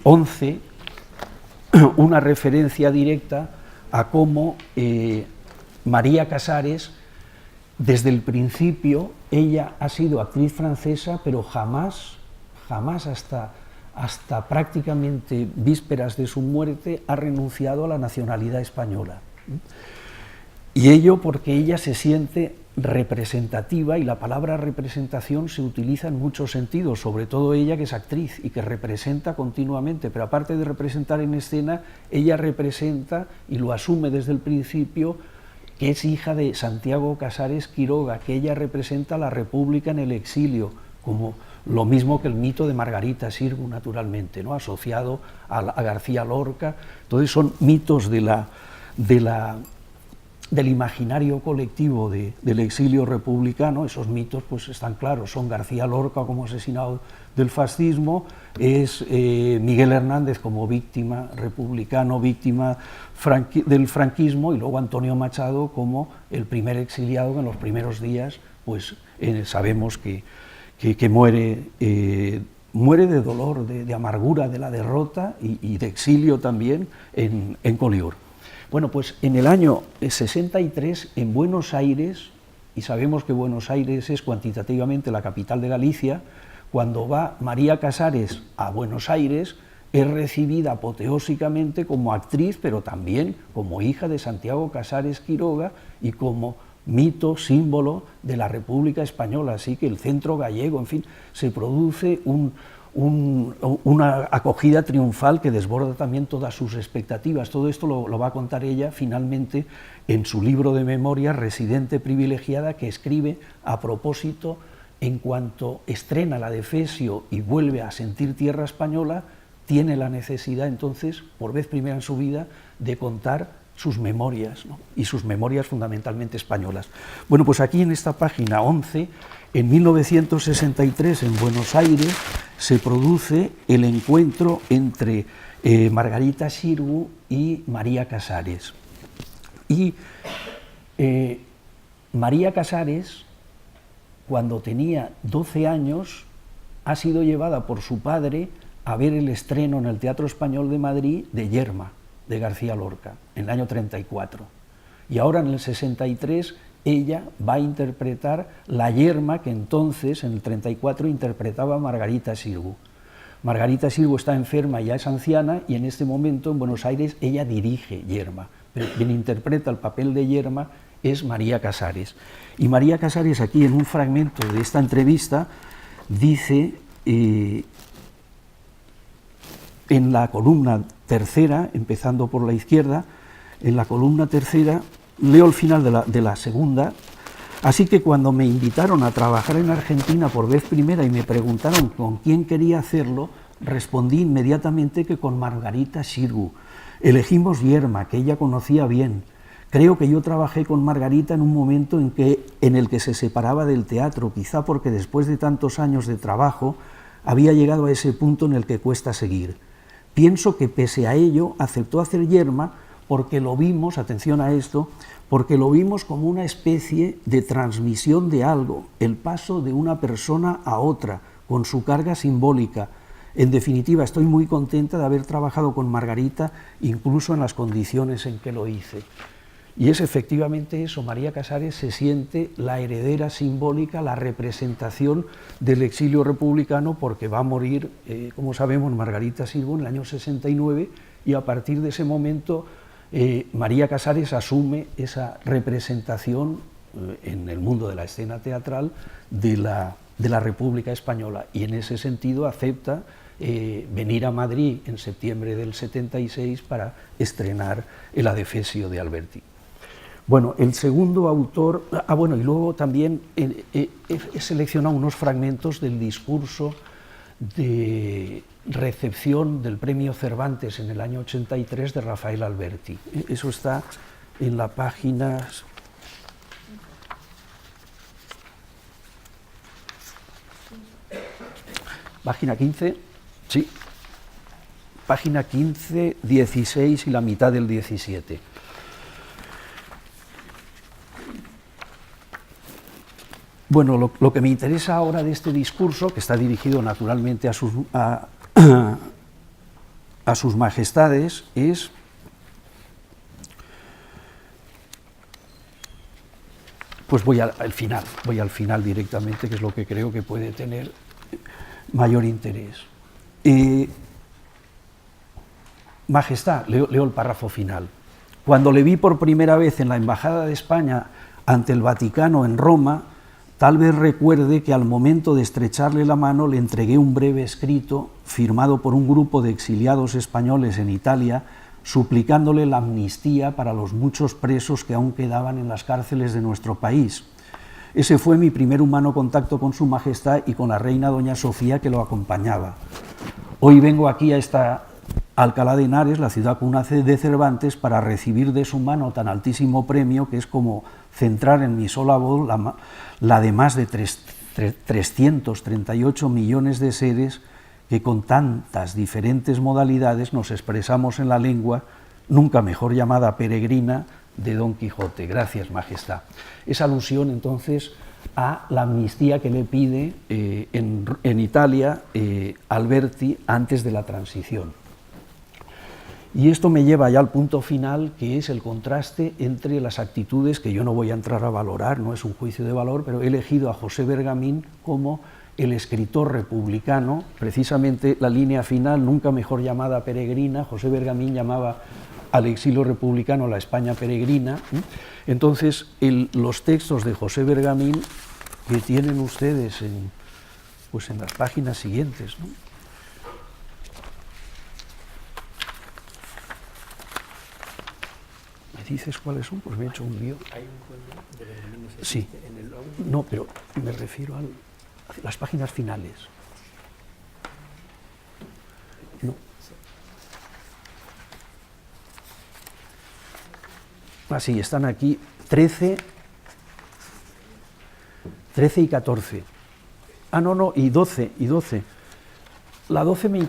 11 una referencia directa a cómo María Casares, desde el principio, ella ha sido actriz francesa, pero jamás hasta prácticamente vísperas de su muerte ha renunciado a la nacionalidad española. Y ello porque ella se siente representativa, y la palabra representación se utiliza en muchos sentidos, sobre todo ella que es actriz y que representa continuamente, pero aparte de representar en escena, ella representa y lo asume desde el principio, que es hija de Santiago Casares Quiroga, que ella representa la República en el exilio, como lo mismo que el mito de Margarita Xirgu, naturalmente, ¿no?, asociado a García Lorca. Entonces son mitos del imaginario colectivo del exilio republicano. Esos mitos pues están claros, son García Lorca como asesinado del fascismo, es Miguel Hernández como víctima republicano, víctima del franquismo, y luego Antonio Machado como el primer exiliado que en los primeros días pues sabemos que muere de dolor, de amargura de la derrota y de exilio también en Collioure. Bueno, pues en el año 63, en Buenos Aires, y sabemos que Buenos Aires es cuantitativamente la capital de Galicia, cuando va María Casares a Buenos Aires, es recibida apoteósicamente como actriz, pero también como hija de Santiago Casares Quiroga y como mito, símbolo de la República Española. Así que el centro gallego, en fin, se produce una acogida triunfal que desborda también todas sus expectativas. Todo esto lo va a contar ella finalmente en su libro de memorias, Residente privilegiada, que escribe a propósito en cuanto estrena la de Fesio y vuelve a sentir tierra española, tiene la necesidad entonces, por vez primera en su vida, de contar sus memorias, ¿no?, y sus memorias fundamentalmente españolas. Bueno, pues aquí en esta página 11, en 1963 en Buenos Aires se produce el encuentro entre Margarita Xirgu y María Casares. Y María Casares, cuando tenía 12 años, ha sido llevada por su padre a ver el estreno en el Teatro Español de Madrid de Yerma, de García Lorca, en el año 34. Y ahora en el 63 ella va a interpretar la Yerma que entonces, en el 34, interpretaba Margarita Xirgu. Margarita Xirgu está enferma, ya es anciana, y en este momento en Buenos Aires ella dirige Yerma, pero quien interpreta el papel de Yerma es María Casares. Y María Casares, aquí en un fragmento de esta entrevista, dice, en la columna tercera, empezando por la izquierda, en la columna tercera, leo el final de la segunda: así que cuando me invitaron a trabajar en Argentina por vez primera y me preguntaron con quién quería hacerlo, respondí inmediatamente que con Margarita Xirgu. Elegimos Yerma, que ella conocía bien. Creo que yo trabajé con Margarita en un momento en el que se separaba del teatro, quizá porque después de tantos años de trabajo había llegado a ese punto en el que cuesta seguir. Pienso que pese a ello aceptó hacer Yerma porque lo vimos, atención a esto, porque lo vimos como una especie de transmisión de algo, el paso de una persona a otra, con su carga simbólica. En definitiva, estoy muy contenta de haber trabajado con Margarita, incluso en las condiciones en que lo hice. Y es efectivamente eso, María Casares se siente la heredera simbólica, la representación del exilio republicano, porque va a morir, como sabemos, Margarita Xirgu en el año 69, y a partir de ese momento María Casares asume esa representación en el mundo de la escena teatral de la República Española, y en ese sentido acepta venir a Madrid en septiembre del 76 para estrenar el Adefesio de Alberti. Bueno, el segundo autor, bueno, y luego también he seleccionado unos fragmentos del discurso de recepción del Premio Cervantes en el año 83 de Rafael Alberti. Eso está en la página 15, sí, página 15, 16 y la mitad del 17. Bueno, lo que me interesa ahora de este discurso, que está dirigido naturalmente a sus majestades, es pues voy al final directamente, que es lo que creo que puede tener mayor interés. Majestad, leo el párrafo final. Cuando le vi por primera vez en la Embajada de España ante el Vaticano en Roma, tal vez recuerde que al momento de estrecharle la mano le entregué un breve escrito firmado por un grupo de exiliados españoles en Italia, suplicándole la amnistía para los muchos presos que aún quedaban en las cárceles de nuestro país. Ese fue mi primer humano contacto con Su Majestad y con la reina doña Sofía, que lo acompañaba. Hoy vengo aquí a esta Alcalá de Henares, la ciudad cuna de Cervantes, para recibir de su mano tan altísimo premio que es como centrar en mi sola voz la de más de 338 millones de seres que con tantas diferentes modalidades nos expresamos en la lengua, nunca mejor llamada peregrina, de Don Quijote. Gracias, Majestad. Es alusión entonces a la amnistía que le pide en Italia Alberti antes de la transición. Y esto me lleva ya al punto final, que es el contraste entre las actitudes, que yo no voy a entrar a valorar, no es un juicio de valor, pero he elegido a José Bergamín como el escritor republicano, precisamente la línea final, nunca mejor llamada peregrina. José Bergamín llamaba al exilio republicano la España peregrina. Entonces, los textos de José Bergamín, que tienen ustedes en las páginas siguientes, ¿no? ¿Me dices cuáles son? Pues me he hecho un lío. ¿Hay un cuento de Bergamín? Sí. No, pero me refiero a las páginas finales. No. Así, están aquí 13 y 14. Ah, no, y 12. La 12 me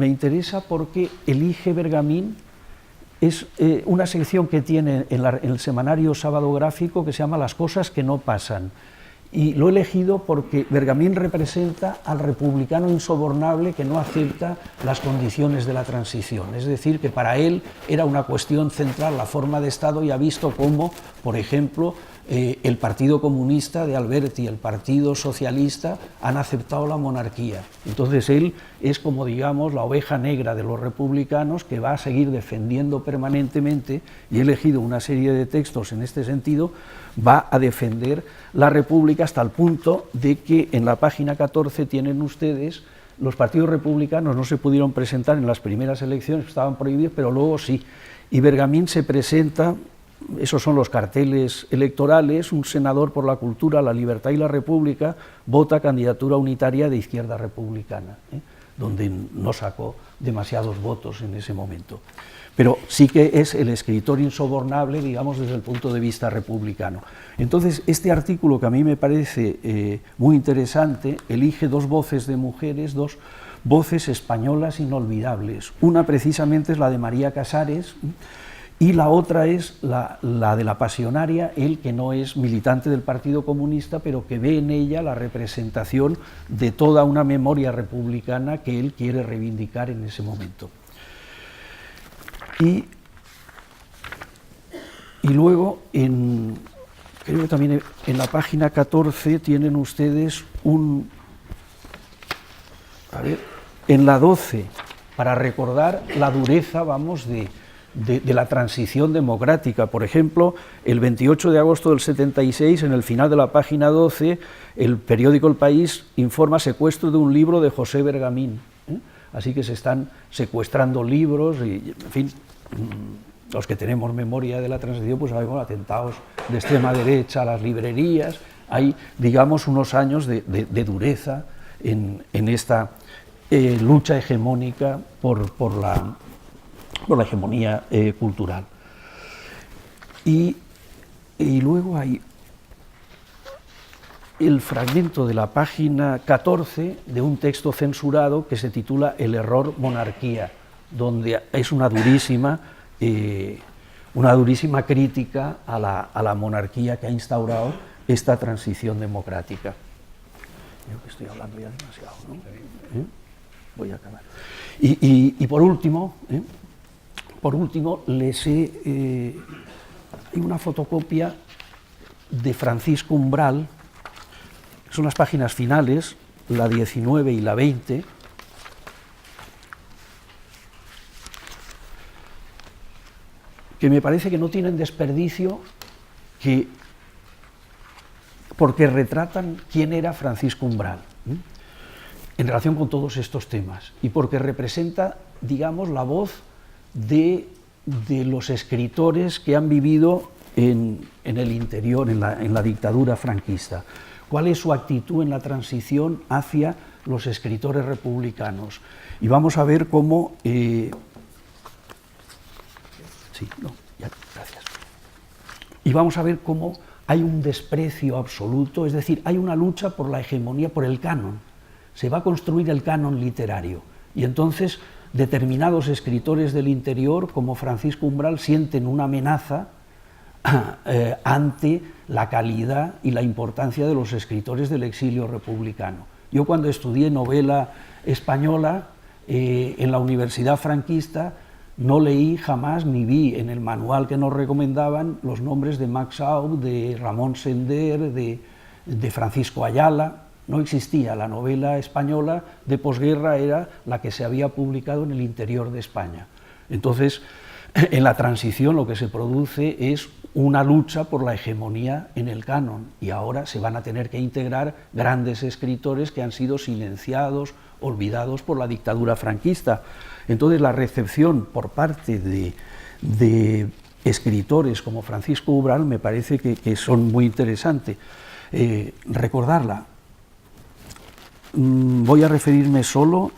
interesa porque elige Bergamín. Es una sección que tiene en el semanario Sábado Gráfico que se llama Las cosas que no pasan. Y lo he elegido porque Bergamín representa al republicano insobornable que no acepta las condiciones de la transición. Es decir, que para él era una cuestión central la forma de Estado, y ha visto cómo, por ejemplo, el Partido Comunista de Alberti y el Partido Socialista han aceptado la monarquía. Entonces él es como, digamos, la oveja negra de los republicanos, que va a seguir defendiendo permanentemente, y he elegido una serie de textos en este sentido. Va a defender la República hasta el punto de que en la página 14 tienen ustedes: los partidos republicanos no se pudieron presentar en las primeras elecciones, estaban prohibidos, pero luego sí. Y Bergamín se presenta, esos son los carteles electorales: un senador por la cultura, la libertad y la república, vota candidatura unitaria de Izquierda Republicana, donde no sacó demasiados votos en ese momento. Pero sí que es el escritor insobornable, digamos, desde el punto de vista republicano. Entonces, este artículo, que a mí me parece muy interesante, elige dos voces de mujeres, dos voces españolas inolvidables. Una precisamente es la de María Casares, y la otra es la de la pasionaria, él, que no es militante del Partido Comunista, pero que ve en ella la representación de toda una memoria republicana que él quiere reivindicar en ese momento. Y luego, creo que también en la página 14 tienen ustedes en la 12, para recordar la dureza, vamos, de la transición democrática. Por ejemplo, el 28 de agosto del 76, en el final de la página 12, el periódico El País informa secuestro de un libro de José Bergamín. Así que se están secuestrando libros y, en fin, los que tenemos memoria de la transición, pues sabemos atentados de extrema derecha a las librerías. Hay, digamos, unos años de dureza en esta lucha hegemónica por la hegemonía cultural. Y luego hay el fragmento de la página 14 de un texto censurado que se titula El error monarquía, donde es una durísima crítica a la monarquía que ha instaurado esta transición democrática. Creo que estoy hablando ya demasiado, ¿no? Voy a acabar. Y por último, hay una fotocopia de Francisco Umbral, son las páginas finales, la 19 y la 20, que me parece que no tienen desperdicio, porque retratan quién era Francisco Umbral en relación con todos estos temas, y porque representa, digamos, la voz de los escritores que han vivido en el interior, en la dictadura franquista. ¿Cuál es su actitud en la transición hacia los escritores republicanos? Y vamos a ver cómo... gracias. Y vamos a ver cómo hay un desprecio absoluto, es decir, hay una lucha por la hegemonía, por el canon. Se va a construir el canon literario. Y entonces determinados escritores del interior, como Francisco Umbral, sienten una amenaza ante la calidad y la importancia de los escritores del exilio republicano. Yo cuando estudié novela española en la Universidad Franquista no leí jamás ni vi en el manual que nos recomendaban los nombres de Max Aub, de Ramón Sender, de Francisco Ayala. No existía. La novela española de posguerra era la que se había publicado en el interior de España. Entonces, en la transición lo que se produce es una lucha por la hegemonía en el canon, y ahora se van a tener que integrar grandes escritores que han sido silenciados, olvidados por la dictadura franquista. Entonces la recepción por parte de escritores como Francisco Umbral me parece que son muy interesantes. Recordarla. Voy a referirme solo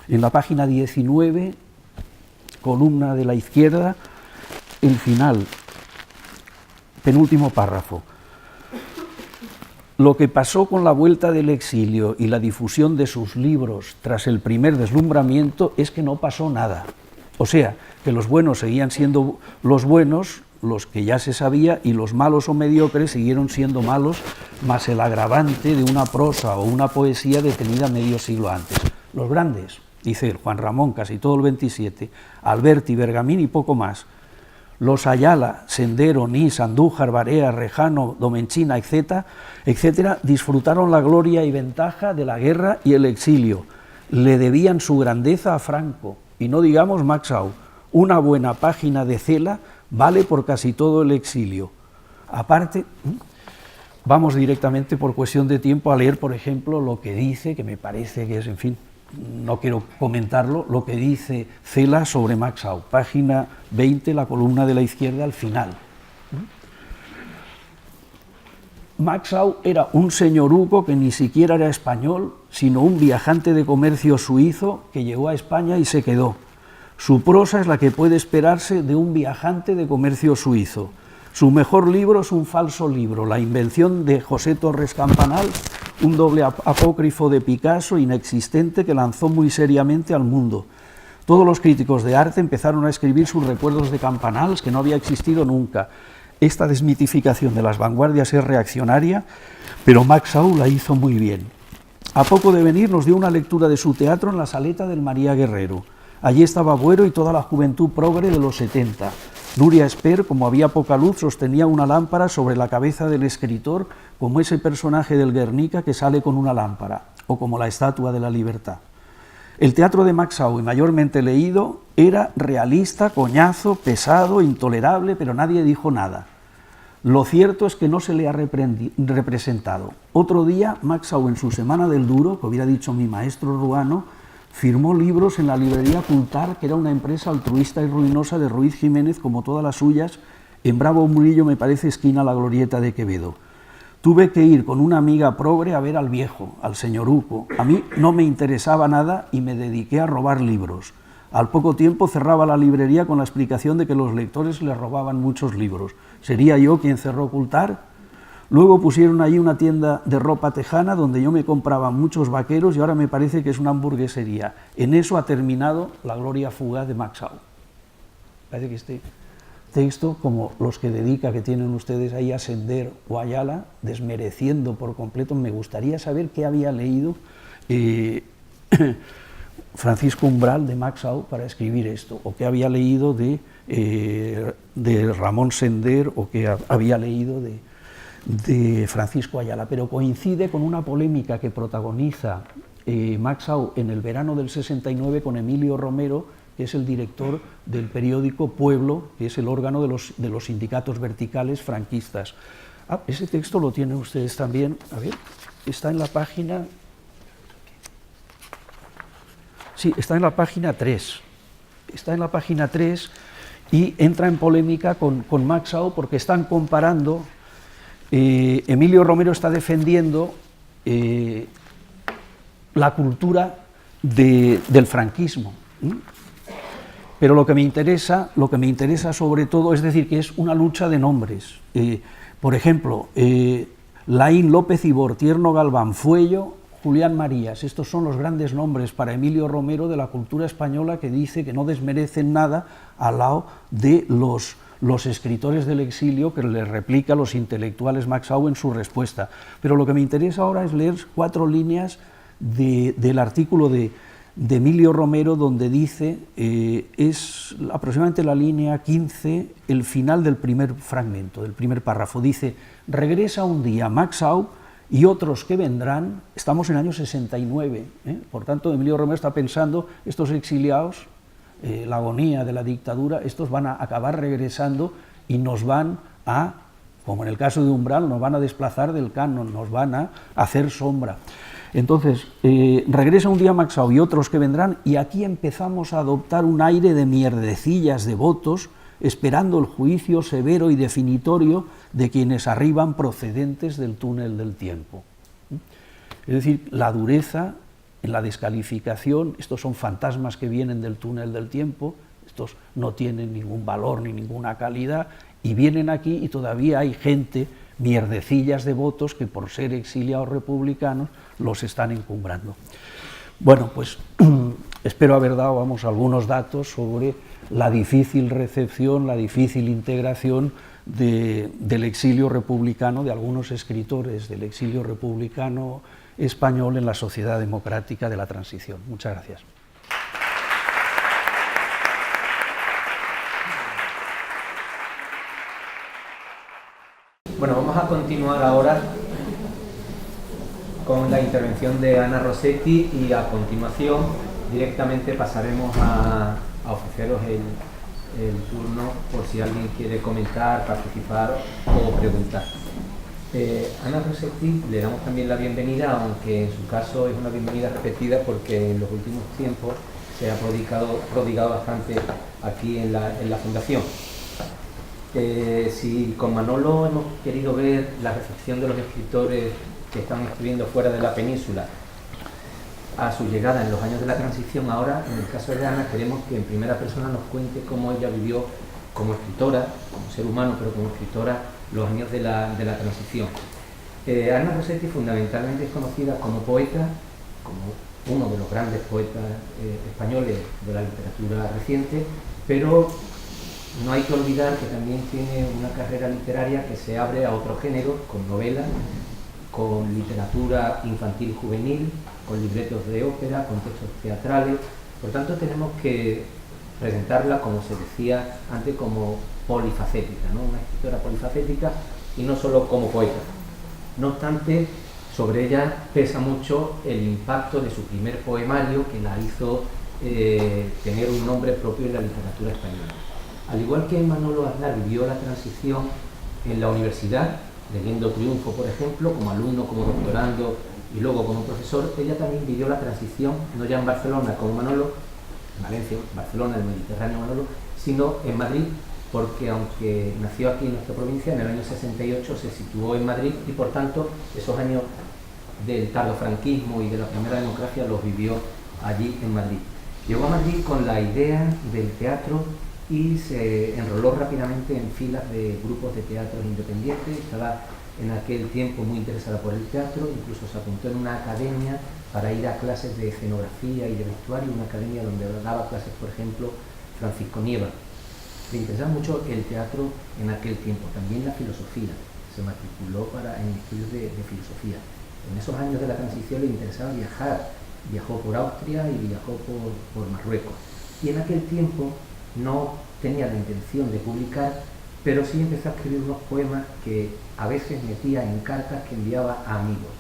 en la página 19, columna de la izquierda, el final, penúltimo párrafo. Lo que pasó con la vuelta del exilio y la difusión de sus libros tras el primer deslumbramiento es que no pasó nada. O sea, que los buenos seguían siendo los buenos, los que ya se sabía, y los malos o mediocres siguieron siendo malos, más el agravante de una prosa o una poesía detenida medio siglo antes. Los grandes, dice Juan Ramón, casi todo el 27, Alberti, Bergamín y poco más. Los Ayala, Sendero, Nis, Andújar, Barea, Rejano, Domenchina, etcétera, disfrutaron la gloria y ventaja de la guerra y el exilio. Le debían su grandeza a Franco, y no digamos Max Aub. Una buena página de Cela vale por casi todo el exilio. Aparte, vamos directamente por cuestión de tiempo a leer, por ejemplo, lo que dice, que me parece que es, en fin, no quiero comentarlo, lo que dice Cela sobre Max Aub, página 20, la columna de la izquierda al final. Max Aub era un señoruco que ni siquiera era español, sino un viajante de comercio suizo que llegó a España y se quedó. Su prosa es la que puede esperarse de un viajante de comercio suizo. Su mejor libro es un falso libro, La invención de José Torres Campanal, un doble apócrifo de Picasso inexistente que lanzó muy seriamente al mundo. Todos los críticos de arte empezaron a escribir sus recuerdos de Campanals, que no había existido nunca. Esta desmitificación de las vanguardias es reaccionaria, pero Max Aub la hizo muy bien. A poco de venir nos dio una lectura de su teatro en la Saleta del María Guerrero. Allí estaba Buero y toda la juventud progre de los 70. Nuria Esper, como había poca luz, sostenía una lámpara sobre la cabeza del escritor, como ese personaje del Guernica que sale con una lámpara, o como la Estatua de la Libertad. El teatro de Max Aub, mayormente leído, era realista, coñazo, pesado, intolerable, pero nadie dijo nada. Lo cierto es que no se le ha representado. Otro día, Max Aub, en su Semana del Duro, que hubiera dicho mi maestro Ruano, firmó libros en la librería Cultar, que era una empresa altruista y ruinosa de Ruiz Jiménez, como todas las suyas, en Bravo Murillo, me parece, esquina la Glorieta de Quevedo. Tuve que ir con una amiga progre a ver al viejo, al señoruco. A mí no me interesaba nada y me dediqué a robar libros. Al poco tiempo cerraba la librería con la explicación de que los lectores le robaban muchos libros. ¿Sería yo quien cerró Cultar? Luego pusieron allí una tienda de ropa tejana donde yo me compraba muchos vaqueros y ahora me parece que es una hamburguesería. En eso ha terminado la gloria fugaz de Max Aub. Parece que este texto, como los que dedica, que tienen ustedes ahí a Sender o Ayala, desmereciendo por completo, me gustaría saber qué había leído Francisco Umbral de Max Aub para escribir esto, o qué había leído de de Ramón Sender o que había leído de Francisco Ayala, pero coincide con una polémica que protagoniza Max Au en el verano del 69 con Emilio Romero, que es el director del periódico Pueblo, que es el órgano de los sindicatos verticales franquistas. Ese texto lo tienen ustedes también, a ver, está en la página... Sí, está en la página 3. Está en la página 3 y entra en polémica con Max Au porque están comparando... Emilio Romero está defendiendo la cultura del franquismo. Pero lo que me interesa sobre todo es decir que es una lucha de nombres. Por ejemplo, Laín López Ibor, Tierno Galván, Fuello, Julián Marías, estos son los grandes nombres para Emilio Romero de la cultura española que dice que no desmerecen nada al lado de los escritores del exilio que le replica a los intelectuales Max Au en su respuesta. Pero lo que me interesa ahora es leer 4 líneas del artículo de Emilio Romero, donde dice, es aproximadamente la línea 15, el final del primer fragmento, del primer párrafo, dice: regresa un día Max Au y otros que vendrán, estamos en el año 69, por tanto Emilio Romero está pensando, estos exiliados, la agonía de la dictadura, estos van a acabar regresando y nos van a, como en el caso de Umbral, nos van a desplazar del canon, nos van a hacer sombra. Entonces, regresa un día Max Au y otros que vendrán, y aquí empezamos a adoptar un aire de mierdecillas de votos, esperando el juicio severo y definitorio de quienes arriban procedentes del túnel del tiempo. Es decir, la dureza en la descalificación, estos son fantasmas que vienen del túnel del tiempo, estos no tienen ningún valor ni ninguna calidad, y vienen aquí y todavía hay gente, mierdecillas de votos, que por ser exiliados republicanos los están encumbrando. Bueno, pues espero haber dado, algunos datos sobre la difícil recepción, la difícil integración del exilio republicano, de algunos escritores del exilio republicano español en la sociedad democrática de la transición. Muchas gracias. Bueno, vamos a continuar ahora con la intervención de Ana Rossetti y a continuación directamente pasaremos a ofreceros el turno por si alguien quiere comentar, participar o preguntar. Ana Rossetti le damos también la bienvenida, aunque en su caso es una bienvenida repetida porque en los últimos tiempos se ha prodigado bastante aquí en la Fundación. Si con Manolo hemos querido ver la recepción de los escritores que están escribiendo fuera de la península a su llegada en los años de la transición, ahora en el caso de Ana queremos que en primera persona nos cuente cómo ella vivió como escritora, como ser humano, pero como escritora, los años de la transición. Ana Rossetti fundamentalmente es conocida como poeta, como uno de los grandes poetas españoles de la literatura reciente, pero no hay que olvidar que también tiene una carrera literaria que se abre a otro género, con novelas, con literatura infantil juvenil, con libretos de ópera, con textos teatrales. Por tanto, tenemos que presentarla, como se decía antes, como polifacética, ¿no? Una escritora polifacética y no solo como poeta. No obstante, sobre ella pesa mucho el impacto de su primer poemario, que la hizo tener un nombre propio en la literatura española. Al igual que Manolo Aznar vivió la transición en la universidad, leyendo Triunfo, por ejemplo, como alumno, como doctorando y luego como profesor, ella también vivió la transición, no ya en Barcelona como Manolo, en Valencia, Barcelona, el Mediterráneo Manolo, sino en Madrid, porque aunque nació aquí en nuestra provincia, en el año 68 se situó en Madrid y por tanto esos años del tardofranquismo y de la primera democracia los vivió allí en Madrid. Llegó a Madrid con la idea del teatro y se enroló rápidamente en filas de grupos de teatros independientes. Estaba en aquel tiempo muy interesada por el teatro, incluso se apuntó en una academia para ir a clases de escenografía y de vestuario, una academia donde daba clases, por ejemplo, Francisco Nieva. Le interesaba mucho el teatro en aquel tiempo, también la filosofía. Se matriculó en estudios de filosofía. En esos años de la transición le interesaba viajar. Viajó por Austria y viajó por Marruecos. Y en aquel tiempo no tenía la intención de publicar, pero sí empezó a escribir unos poemas que a veces metía en cartas que enviaba a amigos.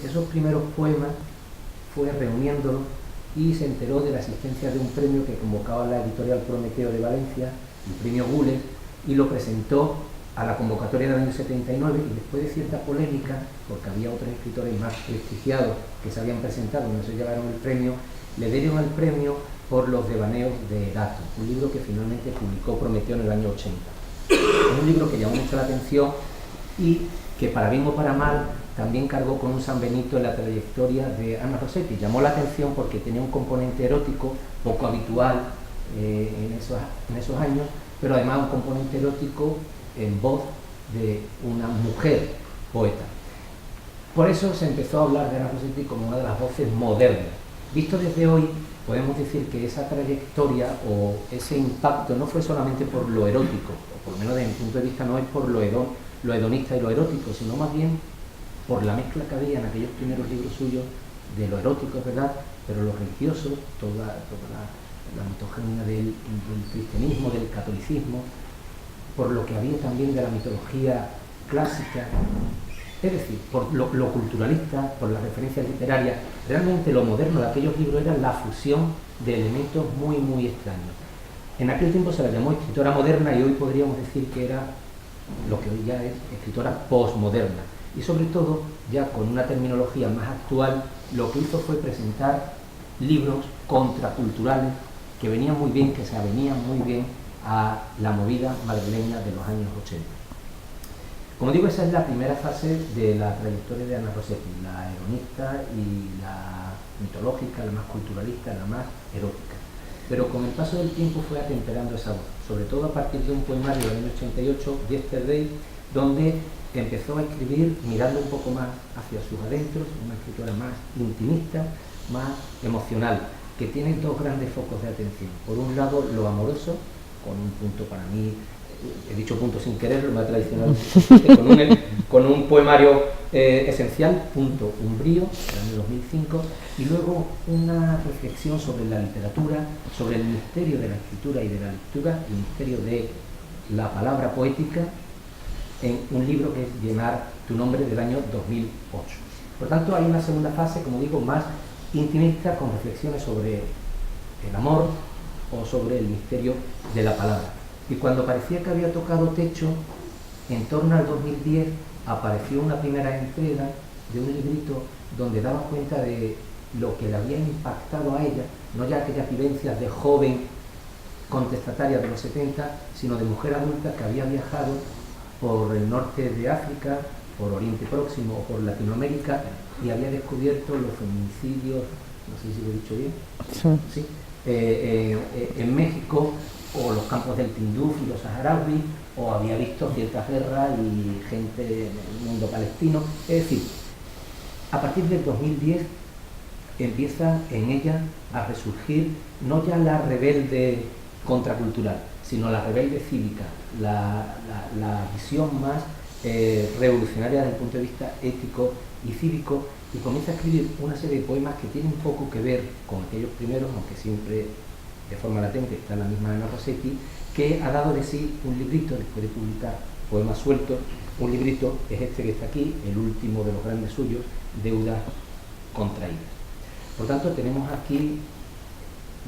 Esos primeros poemas fue reuniéndolos y se enteró de la existencia de un premio que convocaba la editorial Prometeo de Valencia, el premio Gules, y lo presentó a la convocatoria del año 79, y después de cierta polémica, porque había otros escritores más prestigiados que se habían presentado y no se llevaron el premio, le dieron el premio por Los devaneos de Erato, un libro que finalmente publicó Prometeo en el año 80. Es un libro que llamó mucho la atención y que, para bien o para mal, también cargó con un San Benito en la trayectoria de Ana Rossetti. Llamó la atención porque tenía un componente erótico poco habitual en esos años, pero además un componente erótico en voz de una mujer poeta. Por eso se empezó a hablar de Ana Rossetti como una de las voces modernas. Visto desde hoy, podemos decir que esa trayectoria o ese impacto no fue solamente por lo erótico, o por lo menos desde mi punto de vista no es por lo hedonista y lo erótico, sino más bien por la mezcla que había en aquellos primeros libros suyos de lo erótico, es verdad, pero lo religioso, toda la mitogenia del cristianismo, del catolicismo, por lo que había también de la mitología clásica, es decir, por lo culturalista, por las referencias literarias. Realmente lo moderno de aquellos libros era la fusión de elementos muy, muy extraños. En aquel tiempo se la llamó escritora moderna y hoy podríamos decir que era lo que hoy ya es escritora posmoderna. Y sobre todo, ya con una terminología más actual, lo que hizo fue presentar libros contraculturales que venían muy bien, que se avenían muy bien a la movida madrileña de los años 80. Como digo, esa es la primera fase de la trayectoria de Ana Rossetti, la hedonista y la mitológica, la más culturalista, la más erótica. Pero con el paso del tiempo fue atemperando esa voz, sobre todo a partir de un poemario del año 88, Yesterday, donde empezó a escribir mirando un poco más hacia sus adentros, una escritora más intimista, más emocional, que tiene dos grandes focos de atención. Por un lado, lo amoroso, con un punto para mí, he dicho punto sin querer, lo más tradicional, con un poemario esencial, Punto Umbrío, del año 2005, y luego una reflexión sobre la literatura, sobre el misterio de la escritura y de la lectura, el misterio de la palabra poética, en un libro que es Llenar tu nombre, del año 2008. Por tanto, hay una segunda fase, como digo, más intimista, con reflexiones sobre el amor o sobre el misterio de la palabra. Y cuando parecía que había tocado techo, en torno al 2010 apareció una primera entrega de un librito donde daba cuenta de lo que le había impactado a ella, no ya aquellas vivencias de joven contestataria de los 70, sino de mujer adulta que había viajado por el norte de África, por Oriente Próximo o por Latinoamérica, y había descubierto los feminicidios, no sé si lo he dicho bien, sí, en México, o los campos del Tinduf y los saharauis, o había visto ciertas guerras y gente del mundo palestino. Es decir, a partir del 2010 empieza en ella a resurgir no ya la rebelde contracultural, sino la rebelde cívica, la visión más revolucionaria desde el punto de vista ético y cívico, y comienza a escribir una serie de poemas que tienen poco que ver con aquellos primeros, aunque siempre de forma latente está la misma Ana Rossetti, que ha dado de sí un librito después de publicar poemas sueltos. Un librito es este que está aquí, el último de los grandes suyos, Deudas contraídas. Por tanto, tenemos aquí,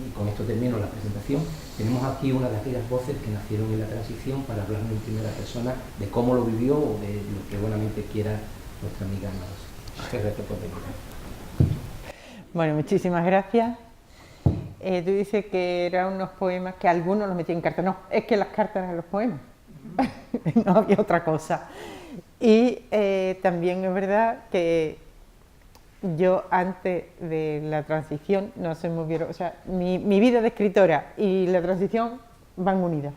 y con esto termino la presentación, tenemos aquí una de aquellas voces que nacieron en la transición para hablarnos en primera persona de cómo lo vivió o de lo que buenamente quiera nuestra amiga Ana Rossetti. Muchas gracias por venir. Bueno, muchísimas gracias. Tú dices que eran unos poemas que algunos los metían en cartas. No, es que las cartas eran los poemas. No había otra cosa. Y también es verdad que yo antes de la transición no soy muy bien, o sea, mi vida de escritora y la transición van unidas.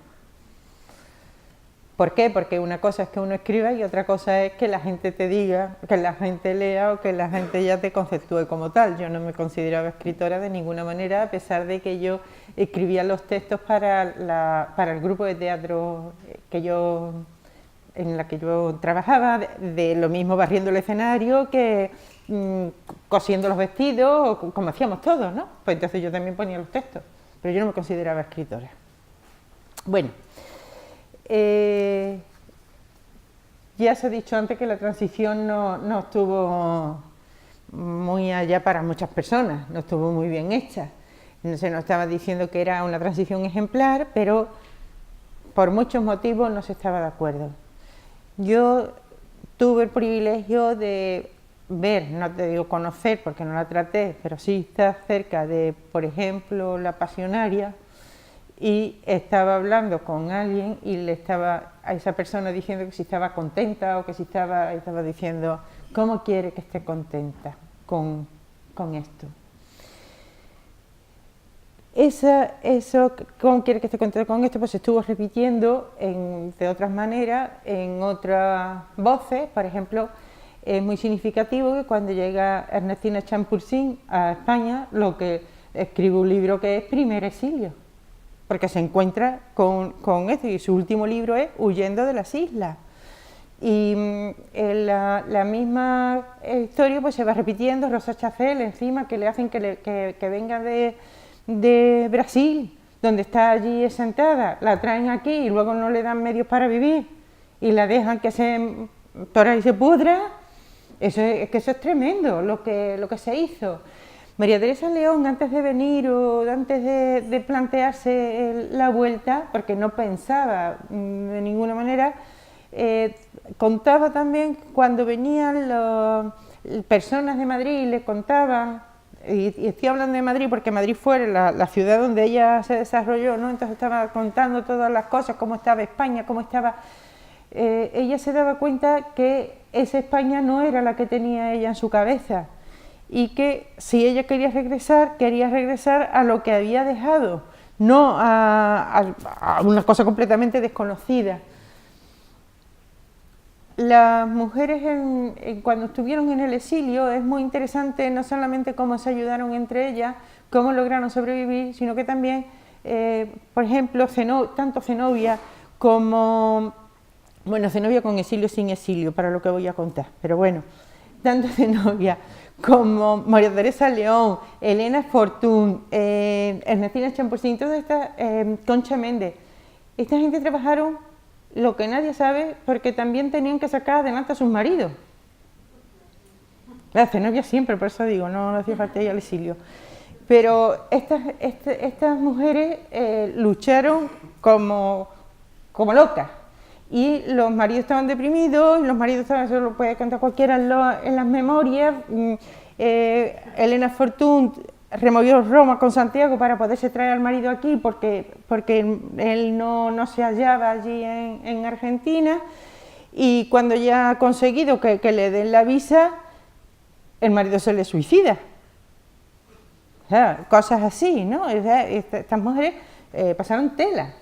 ¿Por qué? Porque una cosa es que uno escriba y otra cosa es que la gente te diga, que la gente lea o que la gente ya te conceptúe como tal. Yo no me consideraba escritora de ninguna manera, a pesar de que yo escribía los textos para el grupo de teatro en la que yo trabajaba, de lo mismo barriendo el escenario que cosiendo los vestidos, como hacíamos todos, ¿no? Pues entonces yo también ponía los textos, pero yo no me consideraba escritora. Bueno, ya se ha dicho antes que la transición no estuvo muy allá para muchas personas, no estuvo muy bien hecha. Se nos estaba diciendo que era una transición ejemplar, pero por muchos motivos no se estaba de acuerdo. Yo tuve el privilegio de ver, no te digo conocer porque no la traté, pero sí estar cerca de, por ejemplo, la Pasionaria, y estaba hablando con alguien y le estaba a esa persona diciendo que si estaba contenta o que si estaba diciendo cómo quiere que esté contenta con esto. Eso, cómo quiere que esté contenta con esto, pues se estuvo repitiendo de otras maneras, en otras voces. Por ejemplo, es muy significativo que cuando llega Ernestina Champursin a España, lo que escribe un libro que es Primer Exilio, porque se encuentra con esto, y su último libro es Huyendo de las Islas. Y la misma historia pues se va repitiendo. Rosa Chafel, encima, que le hacen que venga de Brasil, donde está allí sentada, la traen aquí y luego no le dan medios para vivir y la dejan que se tora y se pudra. Eso es tremendo lo que se hizo. María Teresa León, antes de venir o antes de plantearse la vuelta, porque no pensaba de ninguna manera, contaba también cuando venían las personas de Madrid y le contaban, y estoy hablando de Madrid porque Madrid fue la ciudad donde ella se desarrolló, ¿no? Entonces estaba contando todas las cosas, cómo estaba España, cómo estaba... ella se daba cuenta que esa España no era la que tenía ella en su cabeza, y que si ella quería regresar a lo que había dejado, no a una cosa completamente desconocida. Las mujeres cuando estuvieron en el exilio es muy interesante no solamente cómo se ayudaron entre ellas, cómo lograron sobrevivir, sino que también, por ejemplo, tanto Zenobia como... Bueno, Zenobia con exilio sin exilio, para lo que voy a contar, pero bueno, tanto Zenobia como María Teresa León, Elena Fortún, Ernestina Champursin, todas estas, Concha Méndez, esta gente trabajaron lo que nadie sabe, porque también tenían que sacar adelante a sus maridos. La Zenobia siempre, por eso digo, no hacía falta ir al exilio. Pero estas mujeres lucharon como locas. Y los maridos estaban deprimidos, y los maridos estaban, eso lo puede contar cualquiera en las memorias. Elena Fortún removió Roma con Santiago para poderse traer al marido aquí porque él no se hallaba allí en Argentina, y cuando ya ha conseguido que le den la visa, el marido se le suicida. O sea, cosas así, ¿no? O sea, estas mujeres pasaron tela.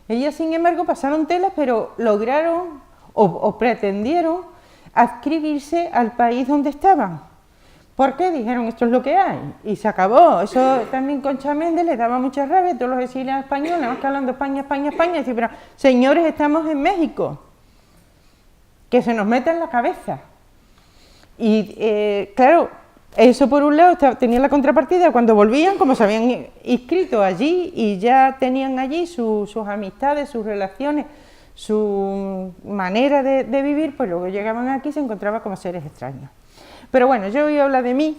Ellas, sin embargo, pasaron telas, pero lograron o pretendieron adscribirse al país donde estaban. ¿Por qué? Dijeron, esto es lo que hay, y se acabó. Eso también Concha Méndez les daba mucha rabia a todos los exiliados españoles, nada más que hablando España, y decir, pero señores, estamos en México, que se nos meta en la cabeza. Y claro, eso por un lado tenía la contrapartida, cuando volvían, como se habían inscrito allí y ya tenían allí sus amistades, sus relaciones, su manera de vivir, pues luego llegaban aquí y se encontraban como seres extraños. Pero bueno, yo voy a hablar de mí,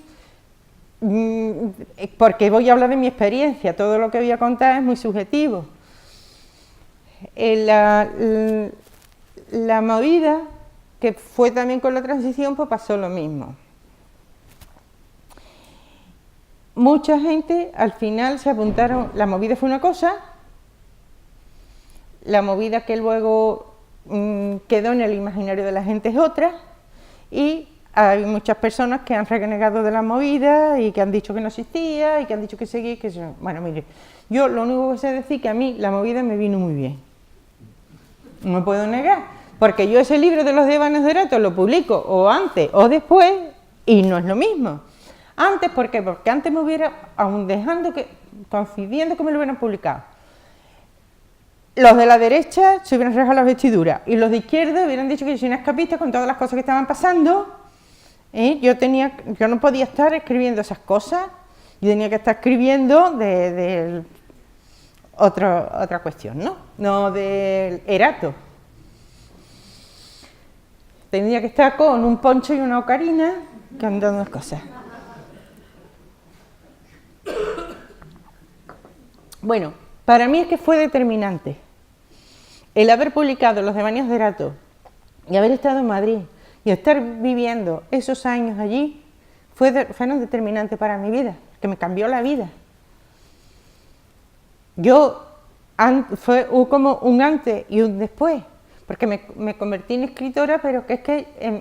porque voy a hablar de mi experiencia, todo lo que voy a contar es muy subjetivo. La movida, que fue también con la transición, pues pasó lo mismo. Mucha gente al final se apuntaron, la movida fue una cosa, la movida que luego quedó en el imaginario de la gente es otra, y hay muchas personas que han renegado de la movida y que han dicho que no existía y que han dicho que seguía, bueno, mire, yo lo único que sé decir que a mí la movida me vino muy bien, no me puedo negar, porque yo ese libro de los Devanes de Erato lo publico o antes o después y no es lo mismo. Antes, ¿por qué? Porque antes me hubiera, aun coincidiendo que me lo hubieran publicado, los de la derecha se hubieran rasgado las vestiduras y los de izquierda hubieran dicho que yo soy una escapista con todas las cosas que estaban pasando. Yo no podía estar escribiendo esas cosas, yo tenía que estar escribiendo otra cuestión, ¿no? No del Erato. Tendría que estar con un poncho y una ocarina cantando las cosas. Bueno, para mí es que fue determinante el haber publicado Los demonios de Erato y haber estado en Madrid y estar viviendo esos años allí fueron determinantes para mi vida, que me cambió la vida. Fue como un antes y un después, porque me convertí en escritora, pero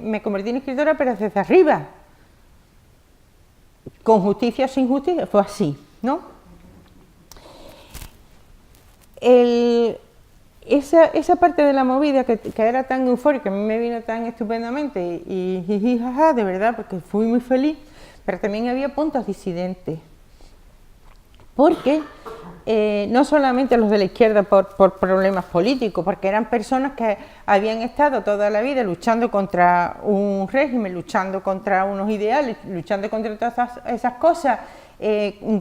me convertí en escritora pero desde arriba, con justicia o sin justicia, fue así, ¿no? Esa parte de la movida que era tan eufórica, a mí me vino tan estupendamente y jiji, jaja, de verdad, porque fui muy feliz, pero también había puntos disidentes, porque no solamente los de la izquierda por problemas políticos, porque eran personas que habían estado toda la vida luchando contra un régimen, luchando contra unos ideales, luchando contra todas esas cosas,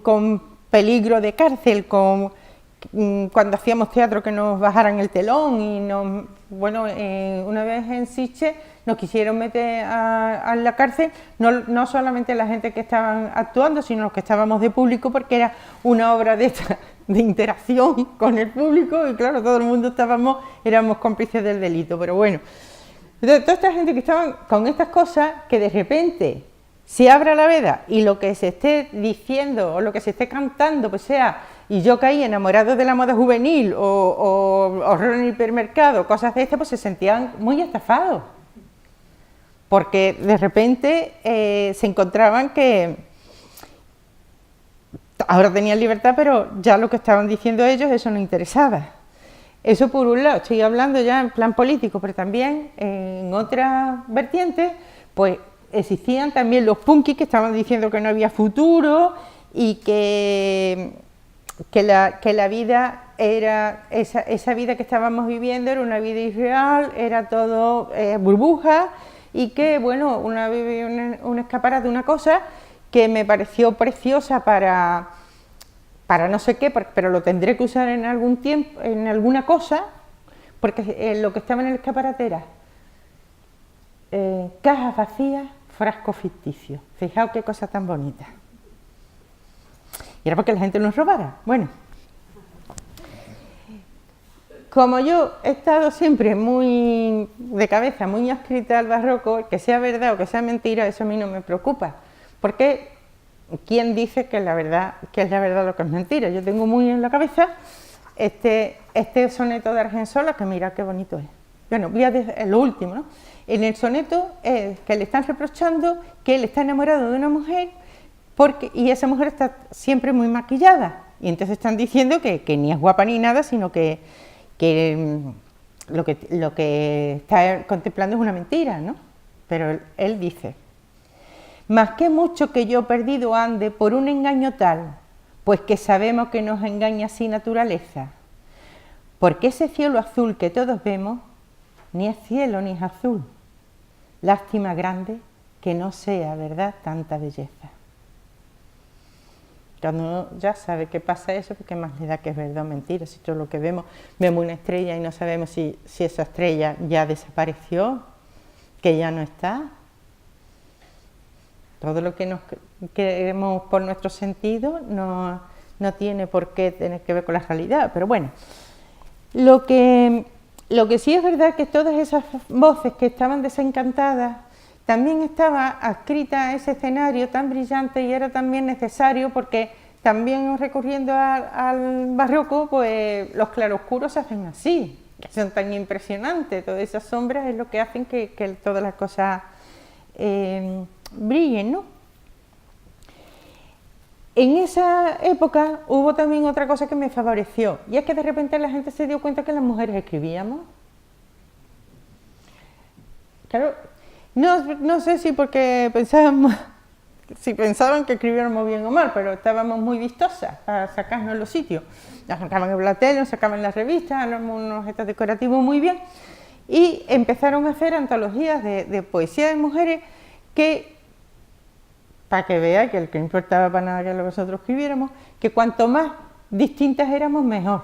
con peligro de cárcel, cuando hacíamos teatro que nos bajaran el telón y una vez en Sitges nos quisieron meter a la cárcel, no solamente la gente que estaban actuando, sino los que estábamos de público, porque era una obra de interacción con el público y claro, todo el mundo éramos cómplices del delito, pero bueno. Entonces, toda esta gente que estaban con estas cosas, que de repente se abra la veda y lo que se esté diciendo o lo que se esté cantando, pues sea, y yo caí enamorado de la moda juvenil o horror en el hipermercado, cosas de estas, pues se sentían muy estafados. Porque de repente se encontraban que ahora tenían libertad, pero ya lo que estaban diciendo ellos, eso no interesaba. Eso por un lado, estoy hablando ya en plan político, pero también en otras vertientes, pues existían también los punkis que estaban diciendo que no había futuro y que la vida era, esa vida que estábamos viviendo era una vida irreal, era todo burbuja y que, bueno, un escaparate de una cosa que me pareció preciosa para no sé qué, pero lo tendré que usar en algún tiempo, en alguna cosa, porque lo que estaba en el escaparate era cajas vacías, frascos ficticios. Fijaos qué cosa tan bonita. Y era porque la gente nos robara. Bueno, como yo he estado siempre muy de cabeza, muy adscrita al barroco, que sea verdad o que sea mentira, eso a mí no me preocupa. Porque ¿quién dice que es la verdad lo que es mentira? Yo tengo muy en la cabeza este soneto de Argensola, que mira qué bonito es. Bueno, voy a decir lo último, ¿no? En el soneto es que le están reprochando que él está enamorado de una mujer y esa mujer está siempre muy maquillada. Y entonces están diciendo que ni es guapa ni nada, sino que lo que está contemplando es una mentira, ¿no? Pero él dice: más que mucho que yo perdido ande por un engaño tal, pues que sabemos que nos engaña sin naturaleza, porque ese cielo azul que todos vemos, ni es cielo ni es azul, lástima grande que no sea verdad tanta belleza. Cuando uno ya sabe qué pasa eso, porque más le da que es verdad o mentira. Si todo lo que vemos una estrella y no sabemos si esa estrella ya desapareció, que ya no está. Todo lo que nos queremos por nuestro sentido no tiene por qué tener que ver con la realidad, pero bueno. Lo que sí es verdad es que todas esas voces que estaban desencantadas también estaba adscrita a ese escenario tan brillante y era también necesario porque también recurriendo al barroco, pues los claroscuros se hacen así, que son tan impresionantes, todas esas sombras es lo que hacen que todas las cosas brillen, ¿no? En esa época hubo también otra cosa que me favoreció, y es que de repente la gente se dio cuenta que las mujeres escribíamos. Claro, no sé si porque pensaban que escribiéramos bien o mal, pero estábamos muy vistosas para sacarnos en los sitios. Nos sacaban en la tele, nos sacaban en las revistas, éramos unos objetos decorativos muy bien, y empezaron a hacer antologías de poesía de mujeres que, para que veáis que el que no importaba para nada que nosotros escribiéramos, que cuanto más distintas éramos, mejor.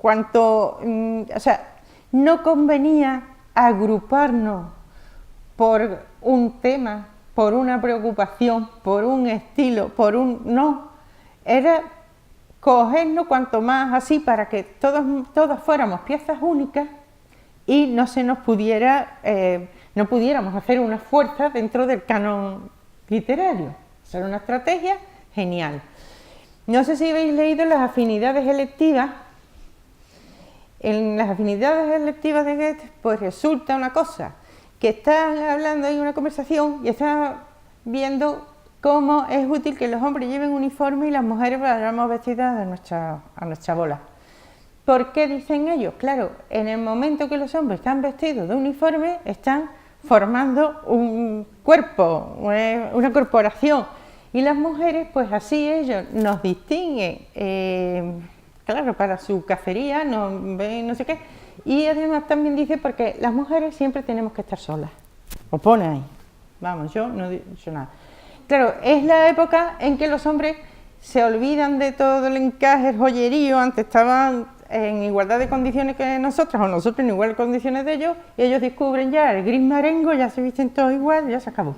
O sea, no convenía agruparnos por un tema, por una preocupación, por un estilo, no, era cogernos cuanto más así para que todos fuéramos piezas únicas y no se nos pudiera, no pudiéramos hacer una fuerza dentro del canon literario. Esa era una estrategia genial. No sé si habéis leído las afinidades electivas. En las afinidades electivas de Goethe, pues resulta una cosa, que están hablando ahí una conversación y están viendo cómo es útil que los hombres lleven uniforme y las mujeres vayamos vestidas a nuestra bola. ¿Por qué dicen ellos? Claro, en el momento que los hombres están vestidos de uniforme, están formando un cuerpo, una corporación, y las mujeres, pues así ellos nos distinguen, claro, para su cacería, no sé qué, y además también dice porque las mujeres siempre tenemos que estar solas, lo pone ahí, vamos, yo no he dicho nada. Claro, es la época en que los hombres se olvidan de todo el encaje, el joyerío, antes estaban en igualdad de condiciones que nosotros, o nosotros en igualdad de condiciones de ellos, y ellos descubren ya el gris marengo, ya se visten todos igual, ya se acabó.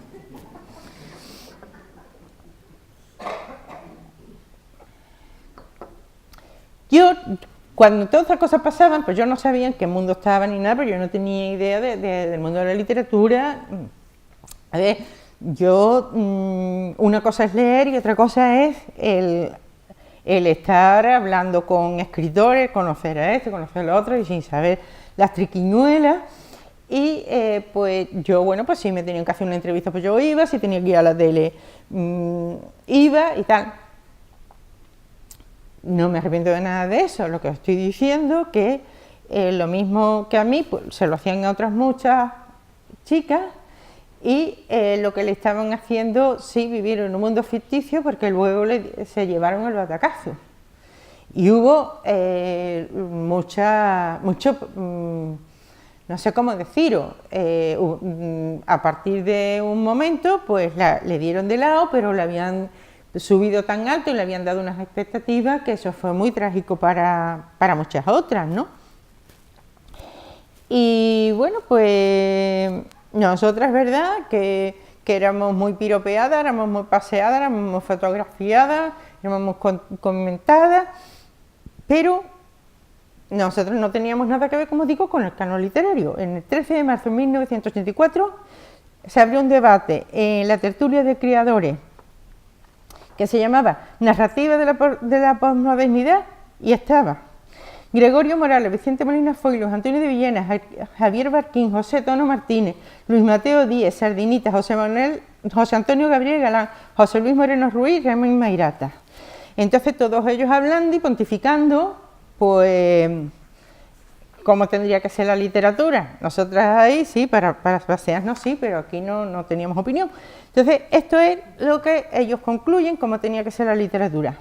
Yo, cuando todas estas cosas pasaban, pues yo no sabía en qué mundo estaba ni nada, pero yo no tenía idea del mundo de la literatura. A ver, yo, una cosa es leer y otra cosa es el estar hablando con escritores, conocer a este, conocer a otro y sin saber las triquiñuelas. Y pues yo, bueno, pues si me tenían que hacer una entrevista, pues yo iba, si tenía que ir a la tele, iba y tal. No me arrepiento de nada de eso, lo que estoy diciendo que lo mismo que a mí, pues se lo hacían a otras muchas chicas y lo que le estaban haciendo, sí, vivir en un mundo ficticio porque luego se llevaron el batacazo. Y hubo no sé cómo deciros, a partir de un momento pues le dieron de lado, pero le habían subido tan alto y le habían dado unas expectativas que eso fue muy trágico para muchas otras, ¿no? Y bueno, pues nosotras, ¿verdad?, que éramos muy piropeadas, éramos muy paseadas, éramos muy fotografiadas, éramos muy comentadas, pero nosotros no teníamos nada que ver, como digo, con el canon literario. En el 13 de marzo de 1984 se abrió un debate en la tertulia de creadores que se llamaba Narrativa de la posmodernidad, y estaba Gregorio Morales, Vicente Molina Foilos, Antonio de Villena, Javier Barquín, José Tono Martínez, Luis Mateo Díez, Sardinita, José Antonio Gabriel Galán, José Luis Moreno Ruiz, Ramón Mairata. Entonces todos ellos hablando y pontificando, pues, cómo tendría que ser la literatura. Nosotras ahí, sí, para pasearnos, sí, pero aquí no teníamos opinión. Entonces, esto es lo que ellos concluyen cómo tenía que ser la literatura.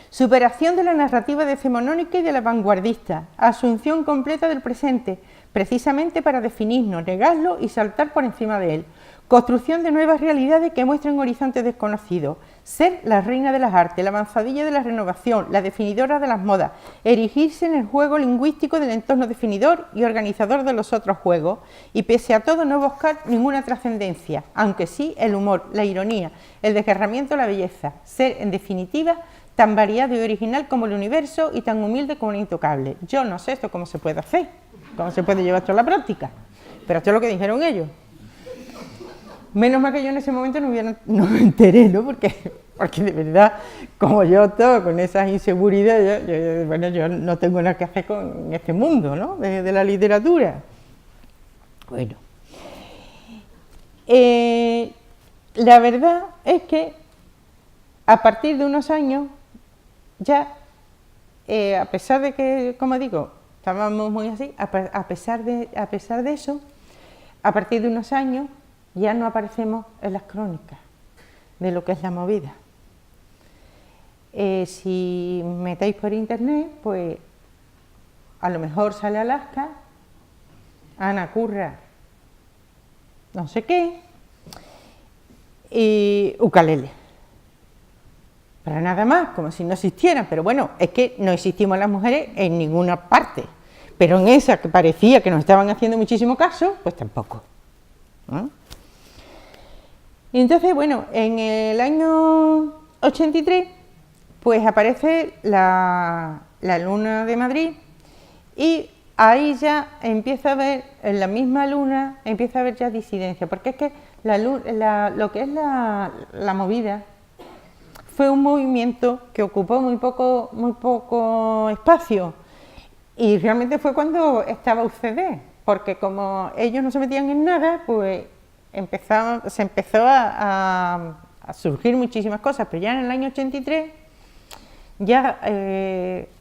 Superación de la narrativa decimonónica y de la vanguardista, asunción completa del presente, precisamente para definirnos, negarlo y saltar por encima de él. Construcción de nuevas realidades que muestren horizontes desconocidos. Ser la reina de las artes, la avanzadilla de la renovación, la definidora de las modas. Erigirse en el juego lingüístico del entorno definidor y organizador de los otros juegos. Y pese a todo no buscar ninguna trascendencia, aunque sí el humor, la ironía, el desgarramiento, la belleza. Ser, en definitiva, tan variado y original como el universo y tan humilde como el intocable. Yo no sé esto cómo se puede hacer, cómo se puede llevar esto a la práctica, pero esto es lo que dijeron ellos. Menos mal que yo en ese momento no me enteré, ¿no? Porque de verdad, como yo todo con esas inseguridades, bueno, yo no tengo nada que hacer con este mundo, ¿no?, de la literatura. Bueno, la verdad es que a partir de unos años, ya, a pesar de que, como digo, estábamos muy así, a pesar de eso, a partir de unos años, ya no aparecemos en las crónicas de lo que es la movida. Si metéis por internet, pues a lo mejor sale Alaska, Ana Curra, no sé qué, y ukelele. para nada más, como si no existieran, pero bueno, es que no existimos las mujeres en ninguna parte, pero en esa que parecía que nos estaban haciendo muchísimo caso, pues tampoco. Y entonces, bueno, en el año 83, pues aparece la luna de Madrid y ahí ya empieza a haber, en la misma luna, empieza a haber ya disidencia, porque es que lo que es la movida fue un movimiento que ocupó muy poco espacio y realmente fue cuando estaba UCD, porque como ellos no se metían en nada, pues se empezó a surgir muchísimas cosas, pero ya en el año 83 ya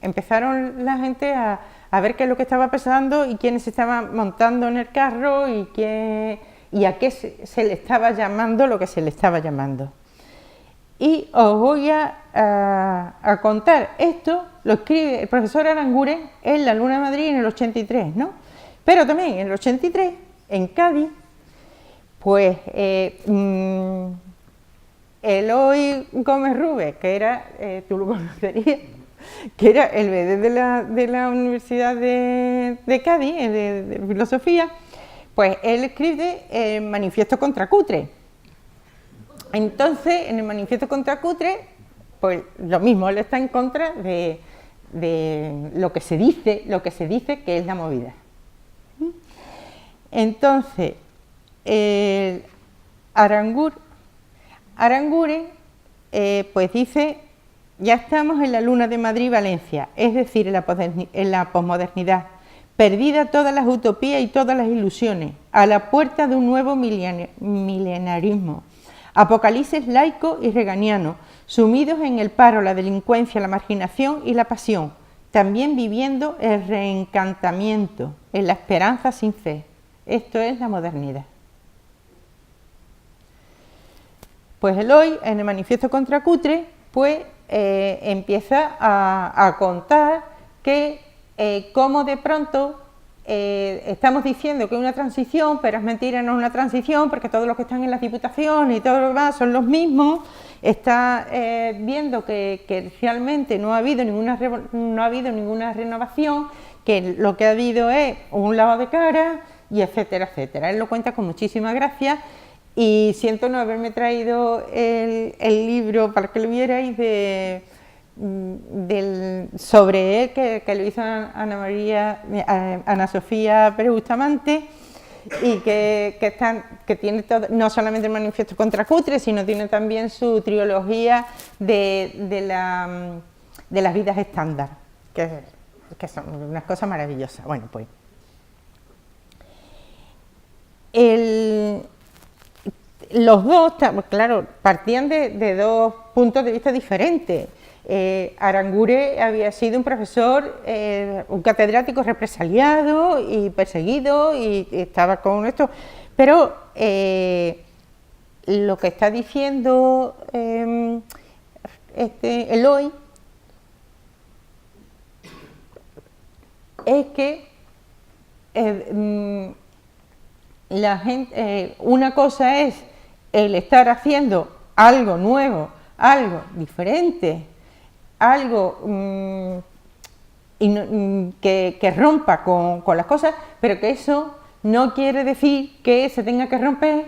empezaron la gente a ver qué es lo que estaba pasando y quiénes se estaban montando en el carro y a qué se le estaba llamando lo que se le estaba llamando. Y os voy a contar esto, lo escribe el profesor Aranguren en la Luna de Madrid en el 83, ¿no? Pero también en el 83, en Cádiz, pues Eloy Gómez Rubes, que era, tú lo conocerías, que era el BD de la Universidad de Cádiz, de Filosofía, pues él escribe el Manifiesto contra Cutre. Entonces, en el Manifiesto contra Cutre, pues lo mismo, él está en contra de lo que se dice que es la movida. Entonces, Aranguren pues dice, ya estamos en la Luna de Madrid-Valencia, es decir, en la posmodernidad, perdida todas las utopías y todas las ilusiones, a la puerta de un nuevo milenarismo, apocalipsis laico y reganiano, sumidos en el paro, la delincuencia, la marginación y la pasión, también viviendo el reencantamiento, en la esperanza sin fe. Esto es la modernidad. Pues Eloy, en el Manifiesto contra Cutre, pues empieza a contar que cómo de pronto estamos diciendo que es una transición, pero es mentira, no es una transición, porque todos los que están en las diputaciones y todo lo demás son los mismos. Está viendo que realmente no ha habido ninguna renovación, que lo que ha habido es un lavado de cara, y etcétera, etcétera. Él lo cuenta con muchísima gracia y siento no haberme traído el libro para que lo vierais sobre él, que lo hizo Ana Sofía Pérez Bustamante, y que tiene todo, no solamente el Manifiesto contra Cutre, sino tiene también su trilogía de las vidas estándar, que son unas cosas maravillosas. Bueno, pues los dos, claro, partían de dos puntos de vista diferentes. Aranguren había sido un profesor, un catedrático represaliado y perseguido, y estaba con esto, pero lo que está diciendo Eloy es que la gente, una cosa es el estar haciendo algo nuevo, algo diferente, algo que rompa con las cosas, pero que eso no quiere decir que se tenga que romper,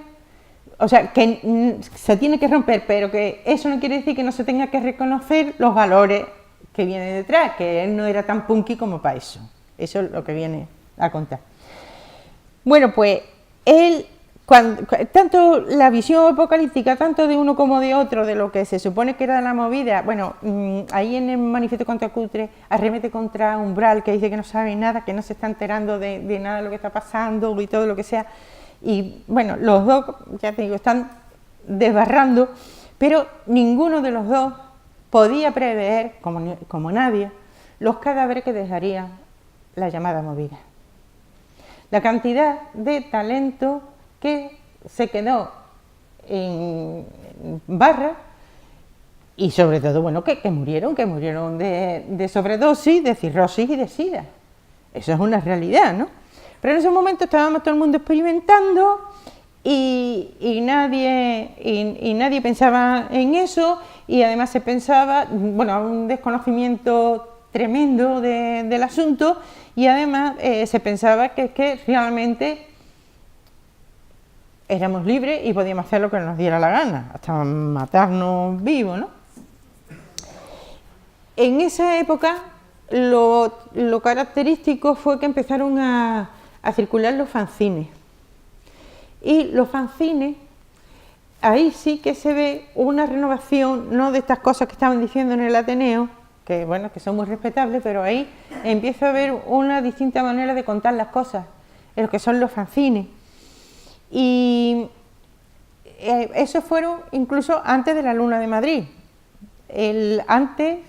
o sea, que se tiene que romper, pero que eso no quiere decir que no se tenga que reconocer los valores que vienen detrás, que él no era tan punky como para eso. Eso es lo que viene a contar. Bueno, pues él, tanto la visión apocalíptica, tanto de uno como de otro, de lo que se supone que era la movida, bueno, ahí en el Manifiesto contra Cutre arremete contra Umbral, que dice que no sabe nada, que no se está enterando de nada de lo que está pasando y todo lo que sea, y bueno, los dos, ya te digo, están desbarrando, pero ninguno de los dos podía prever, como nadie, los cadáveres que dejaría la llamada movida. La cantidad de talento que se quedó en barra y sobre todo, bueno, que murieron de sobredosis, de cirrosis y de sida. Eso es una realidad, ¿no? Pero en ese momento estábamos todo el mundo experimentando y nadie pensaba en eso, y además se pensaba, bueno, un desconocimiento tremendo del asunto, y además se pensaba que realmente éramos libres y podíamos hacer lo que nos diera la gana, hasta matarnos vivos, ¿no? En esa época lo característico fue que empezaron a circular los fanzines. Y los fanzines, ahí sí que se ve una renovación, no de estas cosas que estaban diciendo en el Ateneo, que bueno, que son muy respetables, pero ahí empieza a haber una distinta manera de contar las cosas, en lo que son los fanzines. Y esos fueron incluso antes de la Luna de Madrid. Antes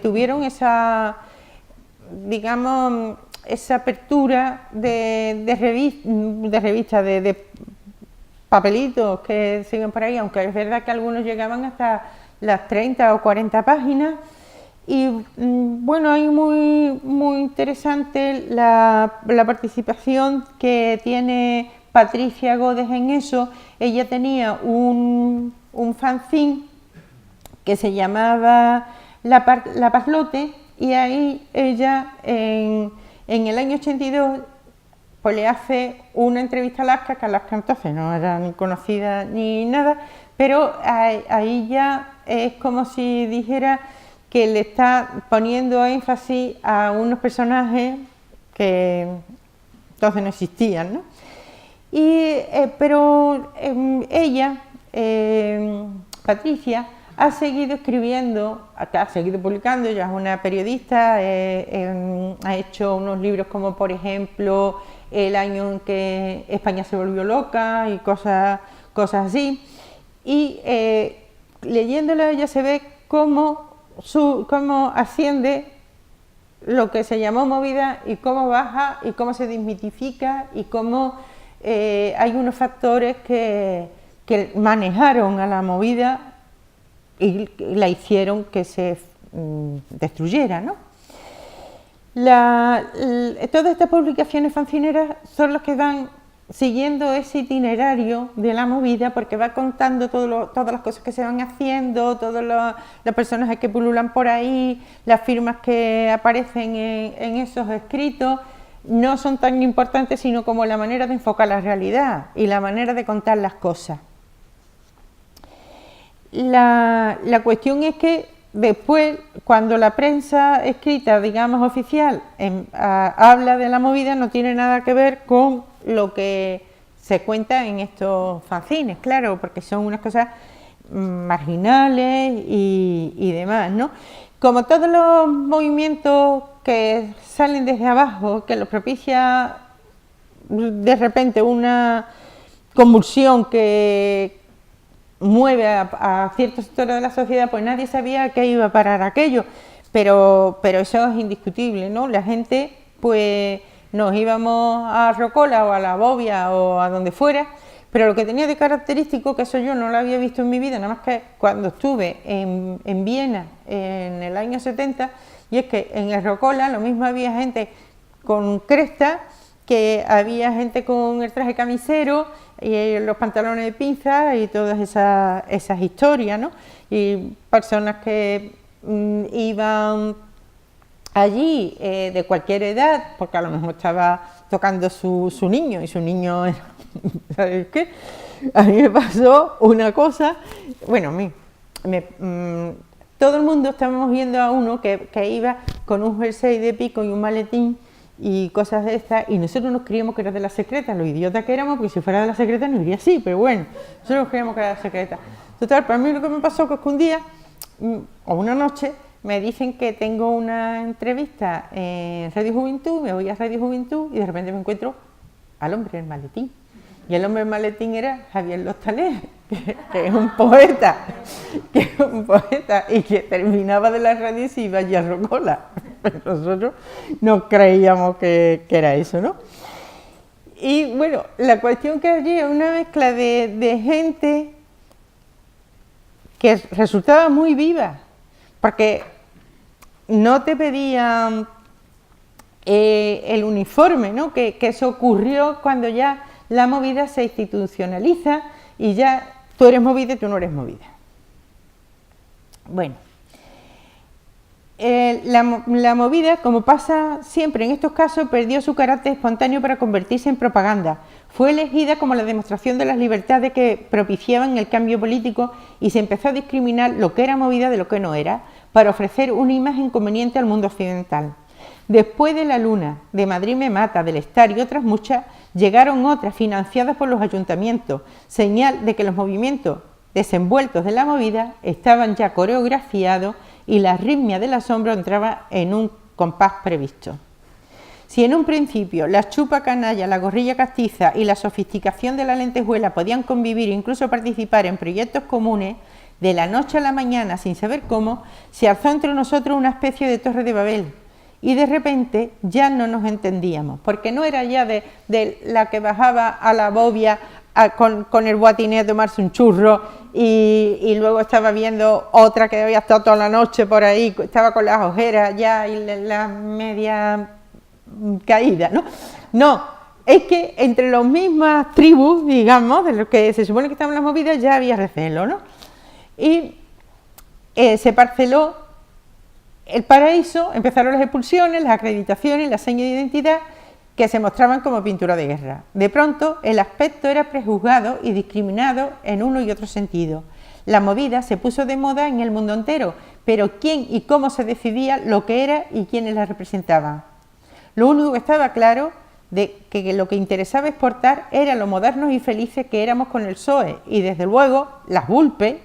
tuvieron esa, digamos, esa apertura de revistas, de papelitos que siguen por ahí, aunque es verdad que algunos llegaban hasta las 30 o 40 páginas. Y bueno, hay muy interesante la participación que tiene Patricia Godes en eso. Ella tenía un fanzine que se llamaba La Pazlote, y ahí ella en el año 82 pues le hace una entrevista a Alaska, que Alaska entonces no era ni conocida ni nada, pero ahí ya es como si dijera que le está poniendo énfasis a unos personajes que entonces no existían, ¿no? Pero ella, Patricia, ha seguido escribiendo, ha seguido publicando, ella es una periodista, ha hecho unos libros como por ejemplo El año en que España se volvió loca y cosas así, y leyéndola ella se ve cómo asciende lo que se llamó movida y cómo baja y cómo se desmitifica y cómo hay unos factores que manejaron a la movida y la hicieron que se destruyera, ¿no? Todas estas publicaciones fanzineras son las que van siguiendo ese itinerario de la movida, porque va contando todas las cosas que se van haciendo, todos los personajes que pululan por ahí, las firmas que aparecen en esos escritos. No son tan importantes sino como la manera de enfocar la realidad y la manera de contar las cosas. La cuestión es que después, cuando la prensa escrita, digamos oficial, habla de la movida, no tiene nada que ver con lo que se cuenta en estos fanzines, claro, porque son unas cosas marginales y demás, ¿no? Como todos los movimientos que salen desde abajo, que los propicia de repente una convulsión que mueve a ciertos sectores de la sociedad, pues nadie sabía qué iba a parar aquello, pero eso es indiscutible, ¿no? La gente, pues nos íbamos a Rocola o a La Bobia o a donde fuera, pero lo que tenía de característico, que eso yo no lo había visto en mi vida, nada más que cuando estuve en Viena en el año 70, y es que en el Rocola lo mismo había gente con cresta, que había gente con el traje camisero y los pantalones de pinza y todas esas historias, ¿no? Y personas que iban allí de cualquier edad, porque a lo mejor estaba tocando su niño, y su niño era, ¿sabes qué? A mí me pasó una cosa, bueno, todo el mundo estábamos viendo a uno que iba con un jersey de pico y un maletín y cosas de estas, y nosotros nos creíamos que era de la secreta, los idiotas que éramos, porque si fuera de la secreta no iría así, pero bueno, nosotros nos creíamos que era de la secreta. Total, para mí lo que me pasó es que un día, o una noche, me dicen que tengo una entrevista en Radio Juventud, me voy a Radio Juventud y de repente me encuentro al hombre del maletín. Y el hombre del maletín era Javier Lostalé, que es un poeta, y que terminaba de la radio y se iba allí a Rocola. Pero nosotros no creíamos que era eso, ¿no? Y bueno, la cuestión que allí es una mezcla de gente que resultaba muy viva, porque no te pedían el uniforme, ¿no? Que eso ocurrió cuando ya la movida se institucionaliza y ya tú eres movida y tú no eres movida. Bueno, la movida, como pasa siempre en estos casos, perdió su carácter espontáneo para convertirse en propaganda. Fue elegida como la demostración de las libertades que propiciaban el cambio político y se empezó a discriminar lo que era movida de lo que no era, para ofrecer una imagen conveniente al mundo occidental. Después de La Luna, de Madrid me mata, del Estar y otras muchas, llegaron otras financiadas por los ayuntamientos, señal de que los movimientos desenvueltos de la movida estaban ya coreografiados y la arritmia del asombro entraba en un compás previsto. Si en un principio la chupa canalla, la gorrilla castiza y la sofisticación de la lentejuela podían convivir e incluso participar en proyectos comunes, de la noche a la mañana, sin saber cómo, se alzó entre nosotros una especie de torre de Babel, y de repente ya no nos entendíamos, porque no era ya de la que bajaba a la bobia con el boatiné a tomarse un churro y luego estaba viendo otra que había estado toda la noche por ahí, estaba con las ojeras ya y la media caída, ¿no? No, es que entre las mismas tribus, digamos, de lo que se supone que estaban las movidas, ya había recelo, ¿no? Y se parceló el paraíso, empezaron las expulsiones, las acreditaciones, las señas de identidad que se mostraban como pintura de guerra. De pronto, el aspecto era prejuzgado y discriminado en uno y otro sentido. La movida se puso de moda en el mundo entero, pero quién y cómo se decidía lo que era y quiénes la representaban. Lo único que estaba claro de que lo que interesaba exportar era lo modernos y felices que éramos con el PSOE, y desde luego las Vulpes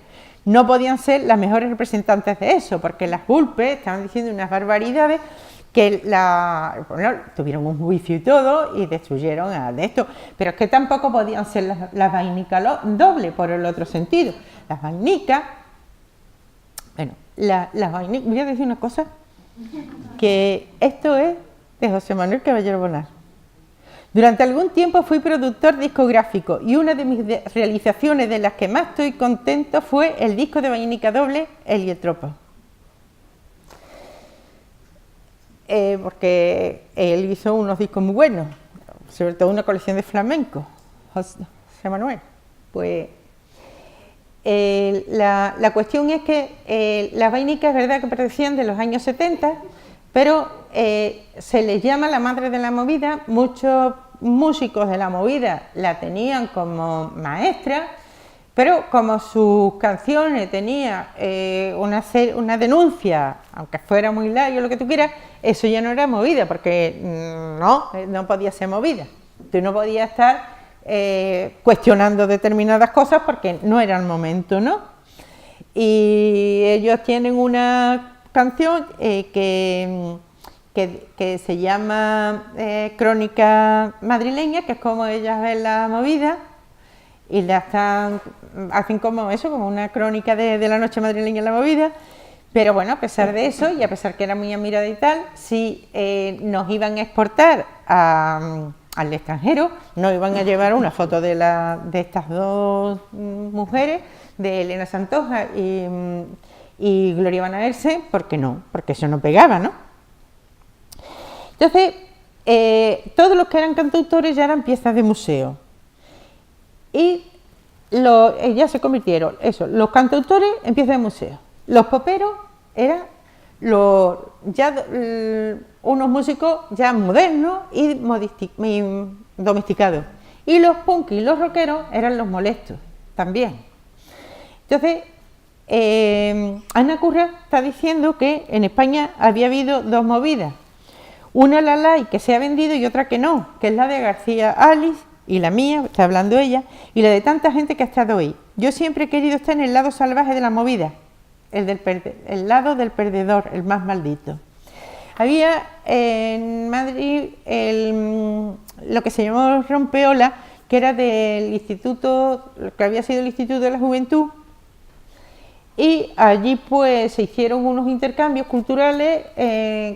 no podían ser las mejores representantes de eso, porque las Vulpes estaban diciendo unas barbaridades que tuvieron un juicio y todo y destruyeron de esto, pero es que tampoco podían ser las vainicas doble por el otro sentido. Las vainicas, bueno, las vainicas, voy a decir una cosa, que esto es de José Manuel Caballero Bonar. Durante algún tiempo fui productor discográfico y una de mis realizaciones de las que más estoy contento fue el disco de vainica doble, El Heliotropo. Porque él hizo unos discos muy buenos, sobre todo una colección de flamenco, José Manuel. Pues la cuestión es que las vainicas es verdad que parecían de los años 70, pero se les llama la madre de la movida. Muchos músicos de la movida la tenían como maestra, pero como sus canciones tenían una denuncia, aunque fuera muy largo, lo que tú quieras, eso ya no era movida, porque no podía ser movida. Tú no podías estar cuestionando determinadas cosas porque no era el momento, ¿no? Y ellos tienen una canción que se llama Crónica Madrileña, que es como ellas ven la movida, y hacen como eso, como una crónica de la noche madrileña en la movida. Pero bueno, a pesar de eso, y a pesar que era muy admirada y tal, si nos iban a exportar al extranjero, nos iban a llevar una foto de estas dos mujeres, de Elena Santoja y Gloria Van Aerce, porque eso no pegaba, ¿no? Entonces, todos los que eran cantautores ya eran piezas de museo. Y ya se convirtieron, los cantautores en piezas de museo. Los poperos eran unos músicos ya modernos y domesticados. Y los punk y los rockeros eran los molestos también. Entonces, Ana Curra está diciendo que en España había habido dos movidas. Una la light que se ha vendido y otra que no, que es la de García Alice y la mía, está hablando ella, y la de tanta gente que ha estado ahí. Yo siempre he querido estar en el lado salvaje de la movida, el lado del perdedor, el más maldito. Había en Madrid lo que se llamó Rompeola, que era del instituto, que había sido el Instituto de la Juventud, y allí pues se hicieron unos intercambios culturales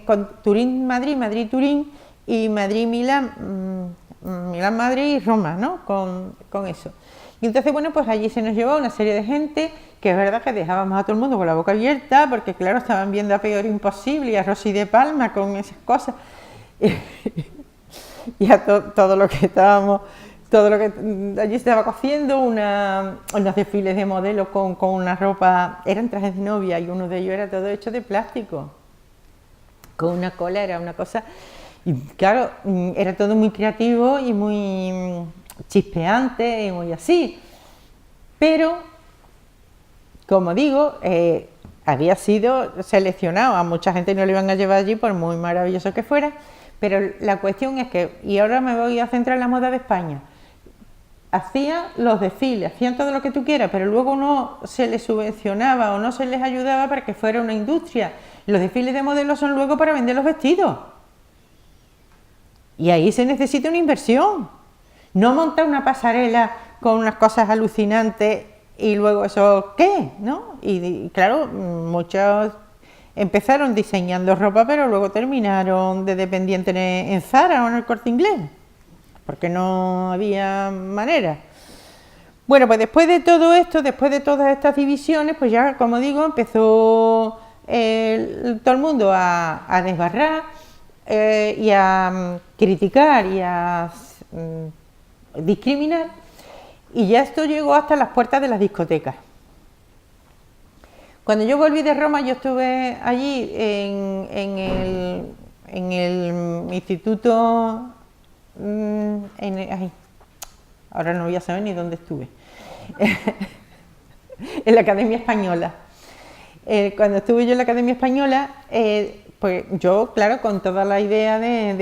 con Turín-Madrid, Madrid-Turín y Madrid-Milán, Milán-Madrid y Roma, ¿no? Con eso. Y entonces, bueno, pues allí se nos llevó una serie de gente que es verdad que dejábamos a todo el mundo con la boca abierta, porque claro, estaban viendo a Peor Imposible y a Rosy de Palma con esas cosas. Y a todo lo que estábamos todo lo que allí estaba cosiendo, unos desfiles de modelos con una ropa, eran trajes de novia y uno de ellos era todo hecho de plástico, con una cola, era una cosa, y claro, era todo muy creativo y muy chispeante y muy así, pero, como digo, había sido seleccionado, a mucha gente no le iban a llevar allí por muy maravilloso que fuera, pero la cuestión es que, y ahora me voy a centrar en la moda de España, hacían los desfiles, hacían todo lo que tú quieras, pero luego no se les subvencionaba o no se les ayudaba para que fuera una industria. Los desfiles de modelos son luego para vender los vestidos. Y ahí se necesita una inversión. No montar una pasarela con unas cosas alucinantes y luego eso, ¿qué? ¿No? Y claro, muchos empezaron diseñando ropa, pero luego terminaron de dependientes en Zara o en el Corte Inglés, porque no había manera. Bueno, pues después de todo esto, después de todas estas divisiones, pues ya, como digo, empezó todo el mundo a desbarrar y a criticar y a discriminar, y ya esto llegó hasta las puertas de las discotecas. Cuando yo volví de Roma, yo estuve allí en el instituto, ahora no voy a saber ni dónde estuve, en la Academia Española. Cuando estuve yo en la Academia Española, pues yo, claro, con toda la idea de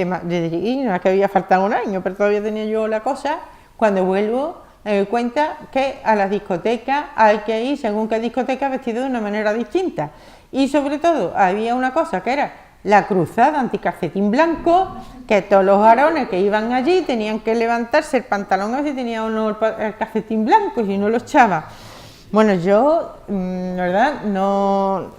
ir, no es que había faltado un año, pero todavía tenía yo la cosa. Cuando vuelvo, me doy cuenta que a las discotecas hay que ir, según qué discoteca, vestido de una manera distinta. Y sobre todo, había una cosa que era la cruzada anticalcetín blanco, que todos los varones que iban allí tenían que levantarse el pantalón así, tenía uno el calcetín blanco, y si no lo echaba. Bueno, yo, la verdad, no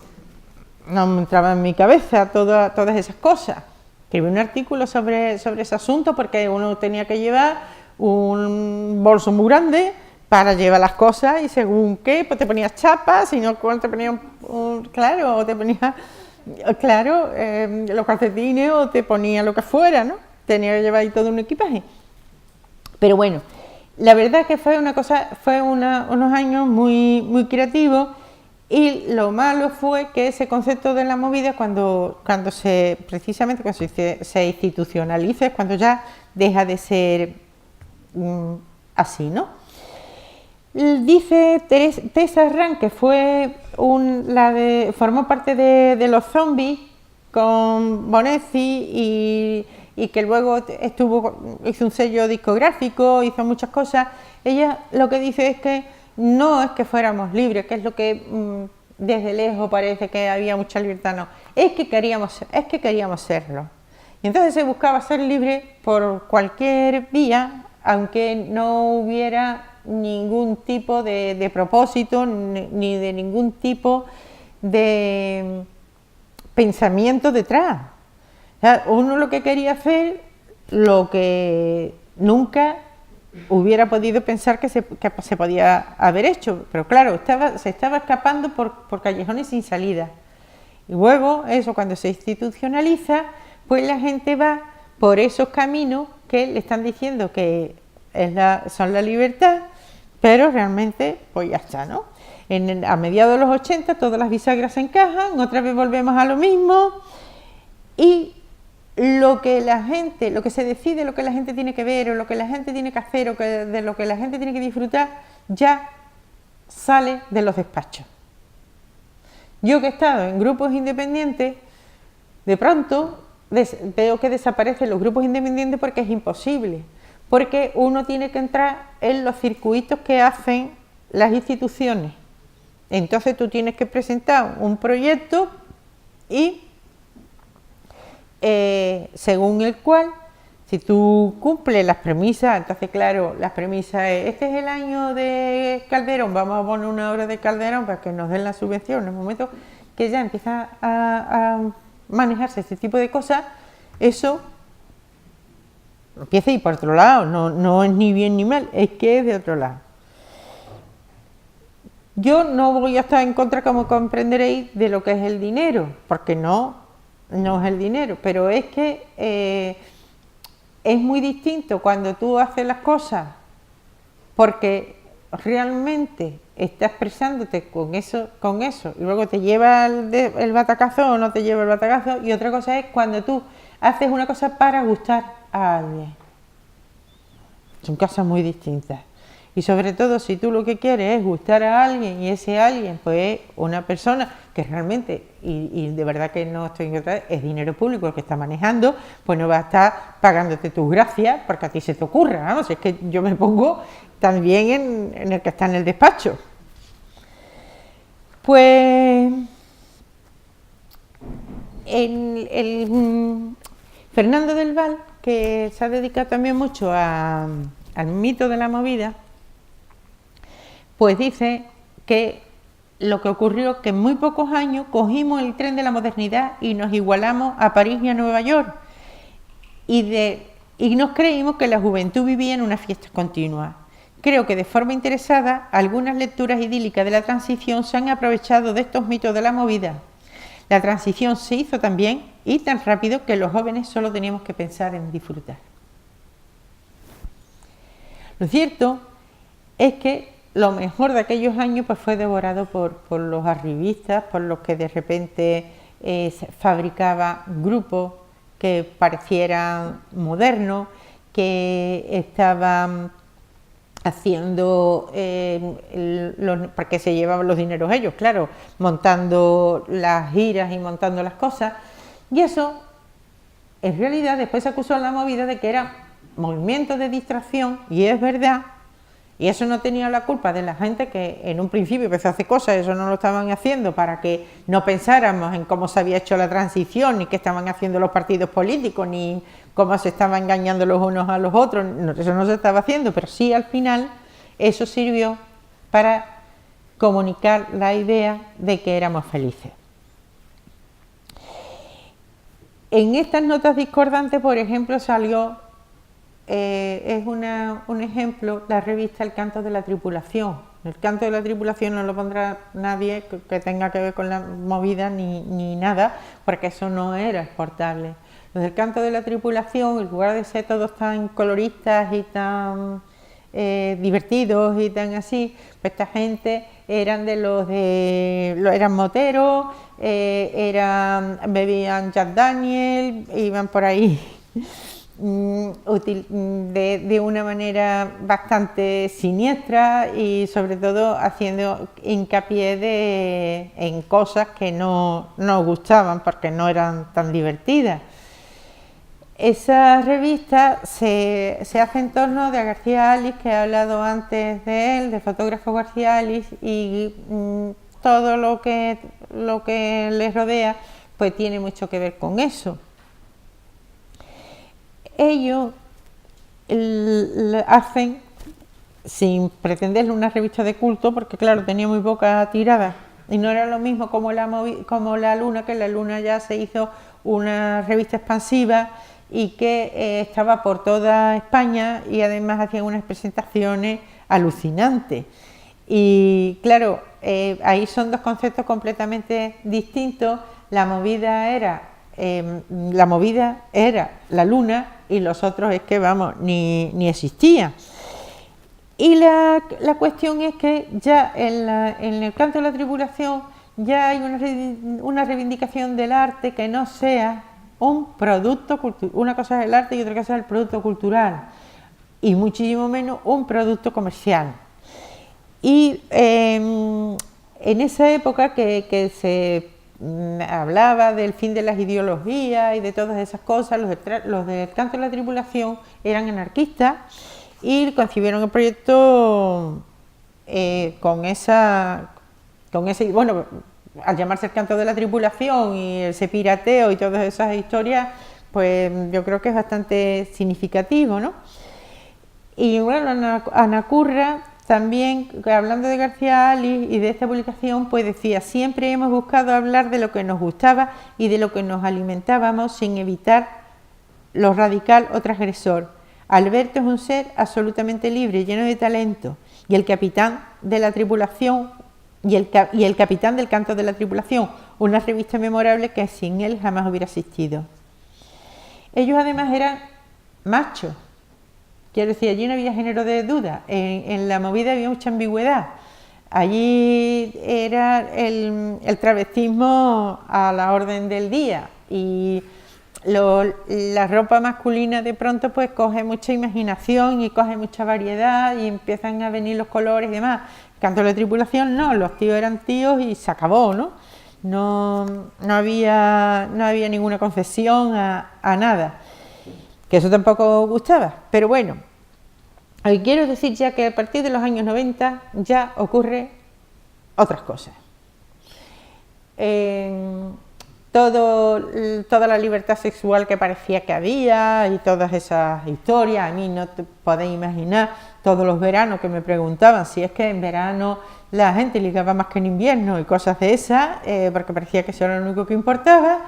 me entraba en mi cabeza todas esas cosas. Escribí un artículo sobre ese asunto, porque uno tenía que llevar un bolso muy grande para llevar las cosas, y según qué, pues te ponías chapas, si no te ponías los calcetines, o te ponía lo que fuera, ¿no? Tenía que llevar ahí todo un equipaje. Pero bueno, la verdad es que fue unos años muy, muy creativos, y lo malo fue que ese concepto de la movida, cuando se institucionaliza, es cuando ya deja de ser así, ¿no? Dice Tessa Rand, que formó parte de los Zombies con Bonezzi, y que luego hizo un sello discográfico, hizo muchas cosas. Ella lo que dice es que no es que fuéramos libres, que es lo que desde lejos parece que había mucha libertad, no, es que queríamos serlo. Y entonces se buscaba ser libre por cualquier vía, aunque no hubiera ningún tipo de propósito, ni de ningún tipo de pensamiento detrás. O sea, uno lo que quería hacer, lo que nunca hubiera podido pensar que se podía haber hecho, pero claro, se estaba escapando por callejones sin salida. Y luego, eso, cuando se institucionaliza, pues la gente va por esos caminos que le están diciendo que son la libertad, pero realmente, pues ya está, ¿no? A mediados de los 80 todas las bisagras se encajan, otra vez volvemos a lo mismo, y lo que se decide, lo que la gente tiene que ver, o lo que la gente tiene que hacer, o de lo que la gente tiene que disfrutar, ya sale de los despachos. Yo, que he estado en grupos independientes, de pronto veo que desaparecen los grupos independientes, porque es imposible, porque uno tiene que entrar en los circuitos que hacen las instituciones. Entonces tú tienes que presentar un proyecto, y según el cual, si tú cumples las premisas, entonces claro, las premisas es: este es el año de Calderón, vamos a poner una obra de Calderón para que nos den la subvención. En el momento que ya empieza a manejarse este tipo de cosas, eso empieza a ir por otro lado, no es ni bien ni mal, es que es de otro lado. Yo no voy a estar en contra, como comprenderéis, de lo que es el dinero, porque no es el dinero, pero es que es muy distinto cuando tú haces las cosas porque realmente está expresándote con eso, y luego te lleva el batacazo o no te lleva el batacazo, y otra cosa es cuando tú haces una cosa para gustar a alguien. Son cosas muy distintas. Y sobre todo si tú lo que quieres es gustar a alguien y ese alguien pues es una persona que realmente, y de verdad que no estoy en otra vez, es dinero público el que está manejando, pues no va a estar pagándote tus gracias porque a ti se te ocurra, vamos, es que yo me pongo también en el que está en el despacho. Pues Fernando del Val, que se ha dedicado también mucho al mito de la movida, pues dice que lo que ocurrió que en muy pocos años cogimos el tren de la modernidad y nos igualamos a París y a Nueva York y nos creímos que la juventud vivía en una fiesta continua. Creo que de forma interesada algunas lecturas idílicas de la transición se han aprovechado de estos mitos de la movida. La transición se hizo tan bien y tan rápido que los jóvenes solo teníamos que pensar en disfrutar. Lo cierto es que lo mejor de aquellos años pues fue devorado por los arribistas, por los que de repente fabricaba grupos que parecieran modernos, que estaban haciendo, porque se llevaban los dineros ellos, claro, montando las giras y montando las cosas, y eso en realidad después se acusó a la movida de que era movimiento de distracción, y es verdad. Y eso no tenía la culpa de la gente que en un principio empezó a hacer cosas, eso no lo estaban haciendo para que no pensáramos en cómo se había hecho la transición, ni qué estaban haciendo los partidos políticos, ni cómo se estaban engañando los unos a los otros, eso no se estaba haciendo, pero sí al final eso sirvió para comunicar la idea de que éramos felices. En estas notas discordantes, por ejemplo, salió... es un ejemplo la revista El Canto de la Tripulación. El Canto de la Tripulación no lo pondrá nadie que tenga que ver con la movida ni nada, porque eso no era exportable. Los del Canto de la Tripulación, en lugar de ser todos tan coloristas y tan divertidos y tan así, pues esta gente eran eran moteros, bebían Jack Daniel, iban por ahí de una manera bastante siniestra y sobre todo haciendo hincapié en cosas que no nos gustaban porque no eran tan divertidas. Esa revista se hace en torno de García Alís, que he hablado antes de él, del fotógrafo García Alís, y todo lo que les rodea pues tiene mucho que ver con eso. Ellos hacen, sin pretenderle una revista de culto, porque claro, tenía muy poca tirada, y no era lo mismo como la Luna, que la Luna ya se hizo una revista expansiva y que estaba por toda España y además hacían unas presentaciones alucinantes. Y claro, ahí son dos conceptos completamente distintos. La movida era la Luna y los otros es que, vamos, ni existían. Y la cuestión es que ya en el Canto de la Tripulación ya hay una reivindicación del arte que no sea un producto cultural. Una cosa es el arte y otra cosa es el producto cultural, y muchísimo menos un producto comercial. Y en esa época que se hablaba del fin de las ideologías y de todas esas cosas, los del Canto de la Tripulación eran anarquistas y concibieron el proyecto con ese, bueno, al llamarse el Canto de la Tripulación y ese pirateo y todas esas historias, pues yo creo que es bastante significativo, ¿no? Y bueno, Ana Curra también, hablando de García Alís y de esta publicación, pues decía: siempre hemos buscado hablar de lo que nos gustaba y de lo que nos alimentábamos sin evitar lo radical o transgresor. Alberto es un ser absolutamente libre, lleno de talento, y el capitán de la tripulación y el capitán del Canto de la Tripulación, una revista memorable que sin él jamás hubiera existido. Ellos además eran machos, quiero decir, allí no había género de duda, en la movida había mucha ambigüedad. Allí era el travestismo a la orden del día y la ropa masculina de pronto pues coge mucha imaginación y coge mucha variedad y empiezan a venir los colores y demás. En cuanto a la tripulación, no, los tíos eran tíos y se acabó, ¿no? No había ninguna concesión a nada, que eso tampoco gustaba, pero bueno. Quiero decir ya que a partir de los años 90 ya ocurre otras cosas. Toda la libertad sexual que parecía que había y todas esas historias, a mí no te podéis imaginar todos los veranos que me preguntaban si es que en verano la gente ligaba más que en invierno y cosas de esas, porque parecía que eso era lo único que importaba.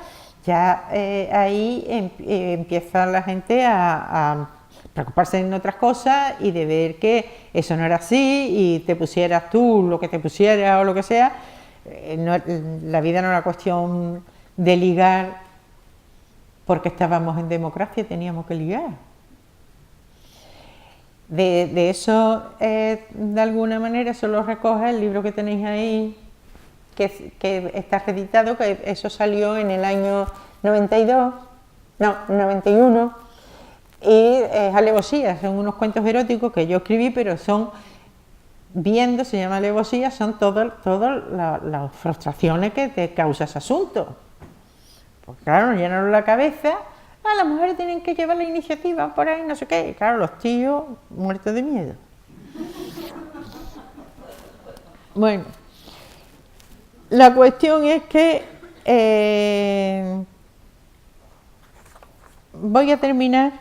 Ya ahí empieza la gente a preocuparse en otras cosas y de ver que eso no era así y te pusieras tú lo que te pusieras o lo que sea. La vida no era cuestión de ligar porque estábamos en democracia y teníamos que ligar. De eso, de alguna manera, eso lo recoge el libro que tenéis ahí, que está reeditado, que eso salió en el año 91, y es alevosía, son unos cuentos eróticos que yo escribí, pero son se llama alevosía, son todas las frustraciones que te causa ese asunto. Pues claro, nos llenaron la cabeza, las mujeres tienen que llevar la iniciativa por ahí, no sé qué, y claro, los tíos muertos de miedo. Bueno, la cuestión es que voy a terminar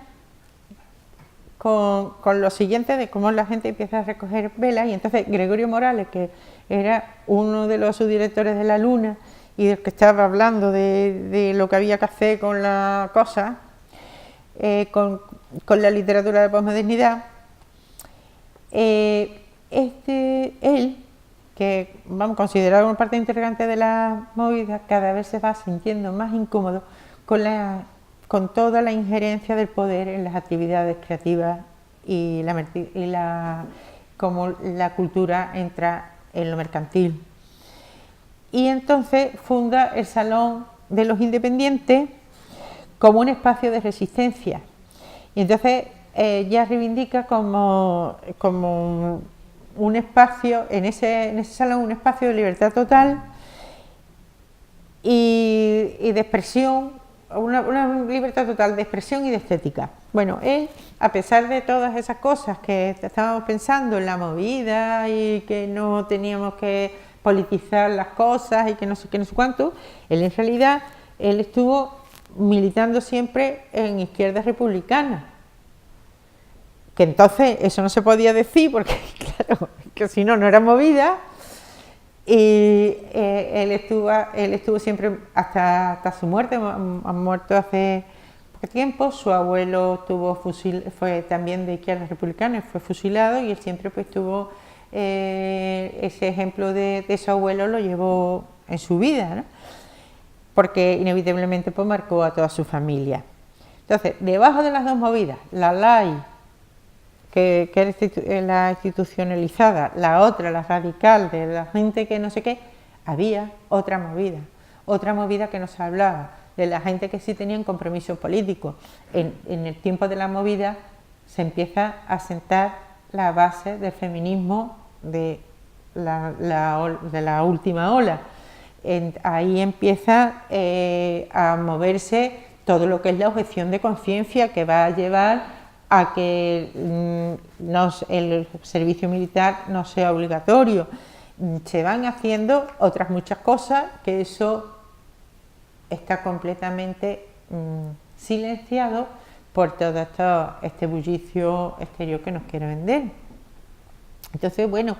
con lo siguiente de cómo la gente empieza a recoger velas, y entonces Gregorio Morales, que era uno de los subdirectores de La Luna y del que estaba hablando de lo que había que hacer con la cosa, con la literatura de posmodernidad, él, que vamos a considerar una parte integrante de la movida, cada vez se va sintiendo más incómodo con toda la injerencia del poder en las actividades creativas y cómo la cultura entra en lo mercantil. Y entonces funda el Salón de los Independientes como un espacio de resistencia. Y entonces ya reivindica como un espacio, en ese salón, un espacio de libertad total y de expresión, una libertad total de expresión y de estética. Bueno, él, a pesar de todas esas cosas que estábamos pensando en la movida y que no teníamos que politizar las cosas y que no sé qué, no sé cuánto, él en realidad estuvo militando siempre en izquierda republicana, que entonces eso no se podía decir porque claro, que si no era movida. Y él estuvo siempre hasta su muerte, ha muerto hace poco tiempo. Su abuelo fue también de izquierda republicana y fue fusilado, y él siempre pues tuvo ese ejemplo de su abuelo, lo llevó en su vida, ¿no? Porque inevitablemente pues marcó a toda su familia. Entonces, debajo de las dos movidas, la LAI, que era la institucionalizada, la otra, la radical, de la gente que no sé qué, había otra movida que nos hablaba de la gente que sí tenía un compromiso político. En el tiempo de la movida se empieza a sentar la base del feminismo de la última ola. Ahí empieza a moverse todo lo que es la objeción de conciencia, que va a llevar a que el servicio militar no sea obligatorio. Se van haciendo otras muchas cosas, que eso está completamente silenciado por todo este bullicio exterior que nos quiere vender. Entonces, bueno,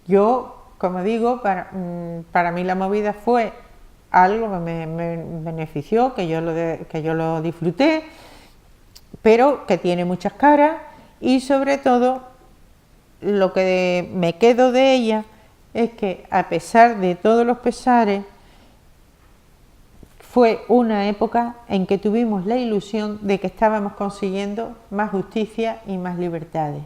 yo, como digo, para mí la movida fue algo que me benefició, que yo lo disfruté, pero que tiene muchas caras, y sobre todo lo que me quedo de ella es que, a pesar de todos los pesares, fue una época en que tuvimos la ilusión de que estábamos consiguiendo más justicia y más libertades.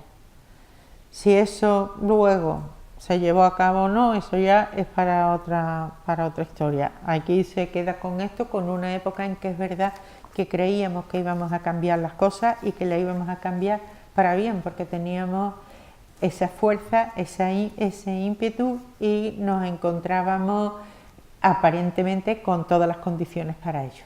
Si eso luego se llevó a cabo o no, eso ya es para otra historia. Aquí se queda con esto, con una época en que es verdad que creíamos que íbamos a cambiar las cosas y que la íbamos a cambiar para bien, porque teníamos esa fuerza, ese ímpetu y nos encontrábamos aparentemente con todas las condiciones para ello.